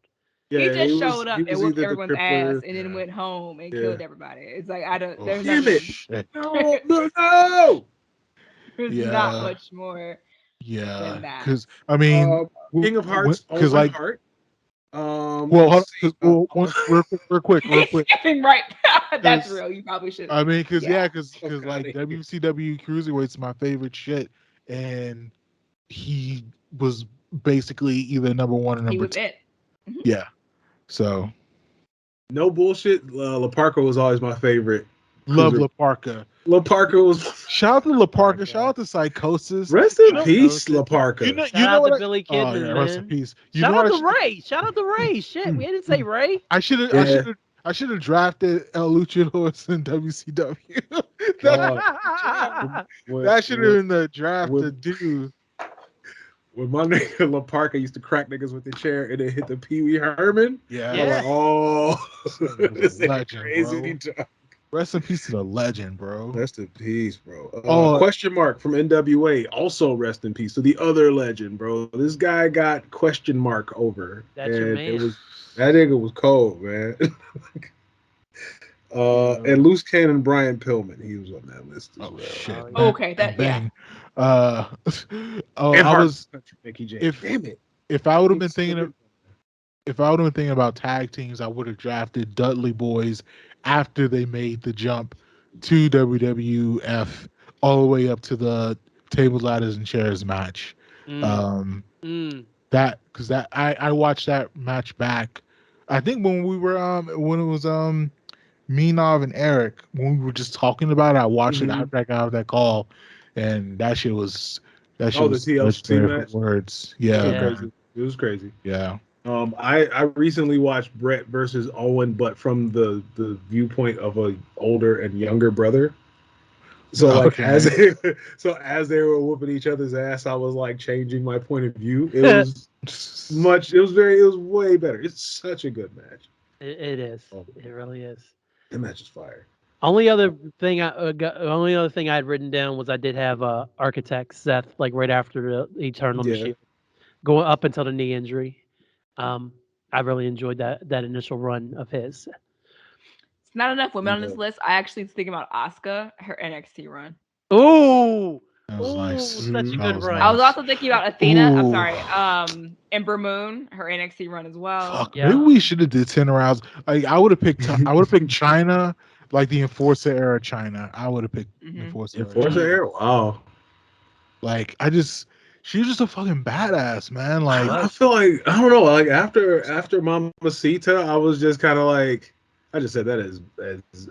A: Yeah,
C: He just showed up
A: he
C: and
A: was
C: whooped
A: either the
C: everyone's
A: crippler.
C: ass and then went home and
A: Yeah.
C: killed everybody. It's like I don't.
D: Oh,
C: There's
A: damn
C: nothing.
A: it.
D: shit.
A: No, no.
C: There's
D: Yeah.
C: not much more
D: Yeah,
C: than that.
D: because I mean,
A: King of Hearts,
D: because
A: Owen
D: like,
A: Hart.
D: well,
A: Let's see.
D: real quick, real quick.
C: Skipping right. That's
D: 'Cause,
C: real. You probably should.
D: I mean, because
A: Fuck
D: like
A: outta here.
D: WCW cruiserweight's my favorite shit, and he was basically either number one or
C: He
D: number
C: was
D: two.
C: it.
D: Yeah, so
A: No bullshit. La Parka was always my favorite.
D: love
A: Cruiser-
D: La Parka.
A: La Parka was.
D: Shout out to La Parka.
A: God.
D: Shout out to Psychosis.
A: Rest in
B: Shout
A: peace,
B: out
A: La Parka.
D: You know
B: Shout out
D: what
B: to
D: I-
B: Billy
D: Oh,
B: Kidman,
D: yeah, rest in
B: man.
D: peace. You
B: Shout
D: know
B: out
D: what I
B: to
D: should-
B: Ray. Shout out to Ray. Shit, we didn't say Ray.
D: I should have
A: Yeah.
D: I should have drafted El Luchador in WCW.
A: God.
D: That should have been the draft
A: with-
D: to do.
A: When my nigga La Parka used to crack niggas with the chair and then hit the Pee Wee Herman,
D: Yeah.
A: I'm like, oh, this
D: a
A: nigga
D: legend,
A: crazy. Dog.
D: Rest in peace to the legend, bro.
A: Rest in peace, bro.
D: Oh.
A: Question mark from NWA. Also rest in peace to the other legend, bro. This guy got question mark over.
B: That's your
A: and
B: man.
A: that nigga was cold, man. And loose cannon Brian Pillman, he was on that list as
D: Oh
A: well.
D: shit.
B: Oh,
C: yeah. Okay, that-
D: and Bang. Oh,
A: And
D: I
A: Hart
D: was
A: Country, Mickey J.
D: if-
A: Damn it.
D: if I would have been
A: He's still
D: thinking of
A: in.
D: if I would have been thinking about tag teams, I would have drafted Dudley Boys after they made the jump to WWF all the way up to the table ladders and chairs match. That because I watched that match back. I think when we were when it was Minov and Eric, when we were just talking about it, I watched it after I got out of that call, and that shit was
A: the TLC
D: legendary for
A: match?
D: words.
A: It was
D: Yeah,
A: crazy. It was crazy.
D: yeah.
A: I recently watched Brett versus Owen, but from the viewpoint of a older and younger brother. So like
D: Okay.
A: as they were whooping each other's ass, I was like changing my point of view. It was it was way better. It's such a good match.
B: It is.
A: Oh.
B: It really is.
A: The match is fire.
B: Only other thing I had written down was I did have Architect Seth like right after the Eternal on the
A: Yeah.
B: Shield, going up until the knee injury. I really enjoyed that initial run of his.
C: It's not enough women on this
A: Yeah.
C: list. I actually was thinking about Asuka, her NXT run.
B: Ooh,
D: That was nice.
B: such a
A: That
B: good
D: was
B: run.
C: I was also thinking about Athena. I'm
D: Ooh.
C: sorry. Ember Moon, her NXT run as well.
D: Fuck,
B: Yeah.
D: maybe we should have did 10 rounds. Like I would have picked China, like the Enforcer era China. I would have picked Enforcer era.
A: Enforcer
D: China.
A: Air? Wow.
D: Like she's just a fucking badass, man. Like
A: I feel like I don't know. Like after Mamacita, I was just kind of like I just said that as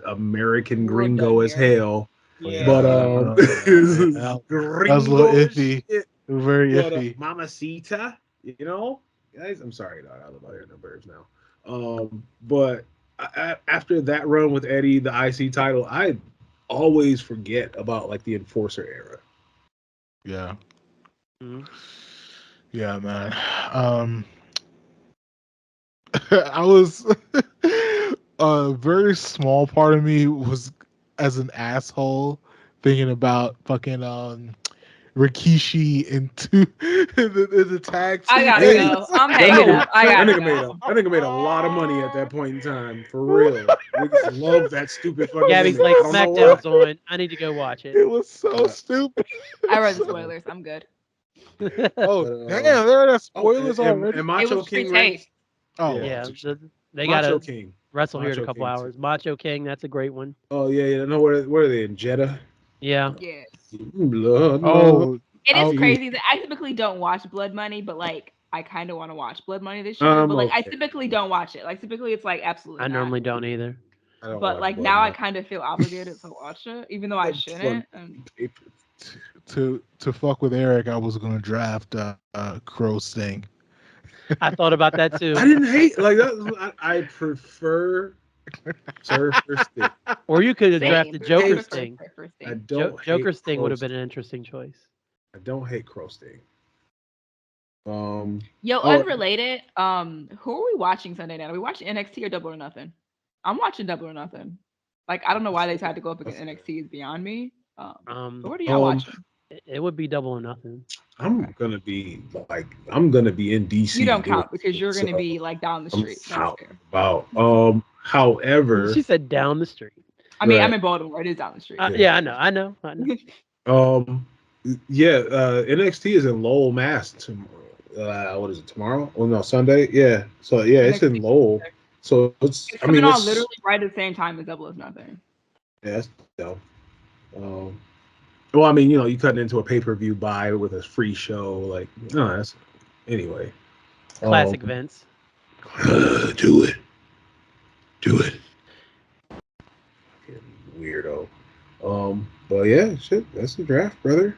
A: American
C: We're
A: gringo
C: done
A: as
C: here.
A: hell.
C: Yeah.
A: But
D: that was a little
A: gringo as
D: iffy.
A: shit.
D: Very
A: But,
D: iffy.
A: Mamacita, you know, guys. I'm sorry, dog. I live out here in the burbs now. But after that run with Eddie, the IC title, I always forget about like the Enforcer era.
D: Yeah.
B: Mhm.
D: Yeah, man. I was a very small part of me was as an asshole thinking about fucking Rikishi into the tag team.
C: I gotta
A: Hey,
C: go. I'm
A: That
C: hanging
A: nigga,
C: up. I
A: that
C: gotta
A: nigga
C: go.
A: made a lot of money at that point in time, for real. Niggas love that stupid fucking.
B: Gabby's
A: gimmick.
B: like,
A: I don't know
B: SmackDown's
A: why.
B: on. I need to go watch
D: It
B: it.
D: was so stupid.
C: I read the spoilers. I'm good.
D: Oh,
A: But,
D: damn, there are spoilers already.
A: And
C: It
A: Macho
C: was
A: King
C: free
A: Reigns.
C: tape.
D: Oh,
B: Yeah,
D: well,
B: they
A: Macho
B: gotta
A: King.
B: wrestle here in a
A: Macho
B: couple
A: King,
B: hours.
A: too.
B: Macho King, that's a great one.
A: Oh yeah. No, where are they in Jeddah?
B: Yeah.
C: Yes.
A: Blood.
D: oh,
C: It is
D: Oh,
C: crazy that I typically don't watch Blood Money, but like I kind of want to watch Blood Money this year. But like I
A: Okay.
C: typically don't watch it. Like typically it's like absolutely
B: I
C: not.
B: normally don't either.
A: I don't
C: But
A: watch
C: like
A: Blood
C: now I
A: Money.
C: kind of feel obligated to watch it, even though I shouldn't. And
D: to fuck with Eric, I was gonna draft Crow Sting.
B: I thought about that too.
A: I didn't hate like that. I prefer Surfer Sting.
B: Or you could have
C: Same.
B: drafted Joker
A: Hate-
B: Sting.
C: Surfer Sting.
A: I don't
B: Joker
A: hate
B: Sting would have
A: Crow
B: been an interesting choice.
A: I don't hate Crow Sting.
C: Yo,
A: oh,
C: unrelated. Who are we watching Sunday night? Are we watching NXT or Double or Nothing? I'm watching Double or Nothing. Like, I don't know why they tried to go up against NXT is beyond me. What are y'all watching?
B: It would be Double or Nothing.
A: I'm gonna be in DC.
C: You don't
A: doing
C: count because you're
A: so
C: gonna be like down the
A: I'm
C: street. That's
A: out
C: fair.
A: about. However,
B: She said down the street.
C: I mean,
A: right.
C: I'm in Baltimore. It is down the street.
B: Yeah, I know.
A: NXT is in Lowell, Mass. What is it tomorrow? Oh no, Sunday. Yeah. So yeah, it's
C: NXT.
A: in Lowell. So it's.
C: It's
A: I mean,
C: coming on
A: it's
C: literally right at the same time as Double or Nothing.
A: yeah, that's dope. Well, I mean, you cut into a pay-per-view buy with a free show, like no, that's anyway.
B: Classic Vince.
A: Do it. Fucking weirdo. But yeah, shit, that's the draft, brother.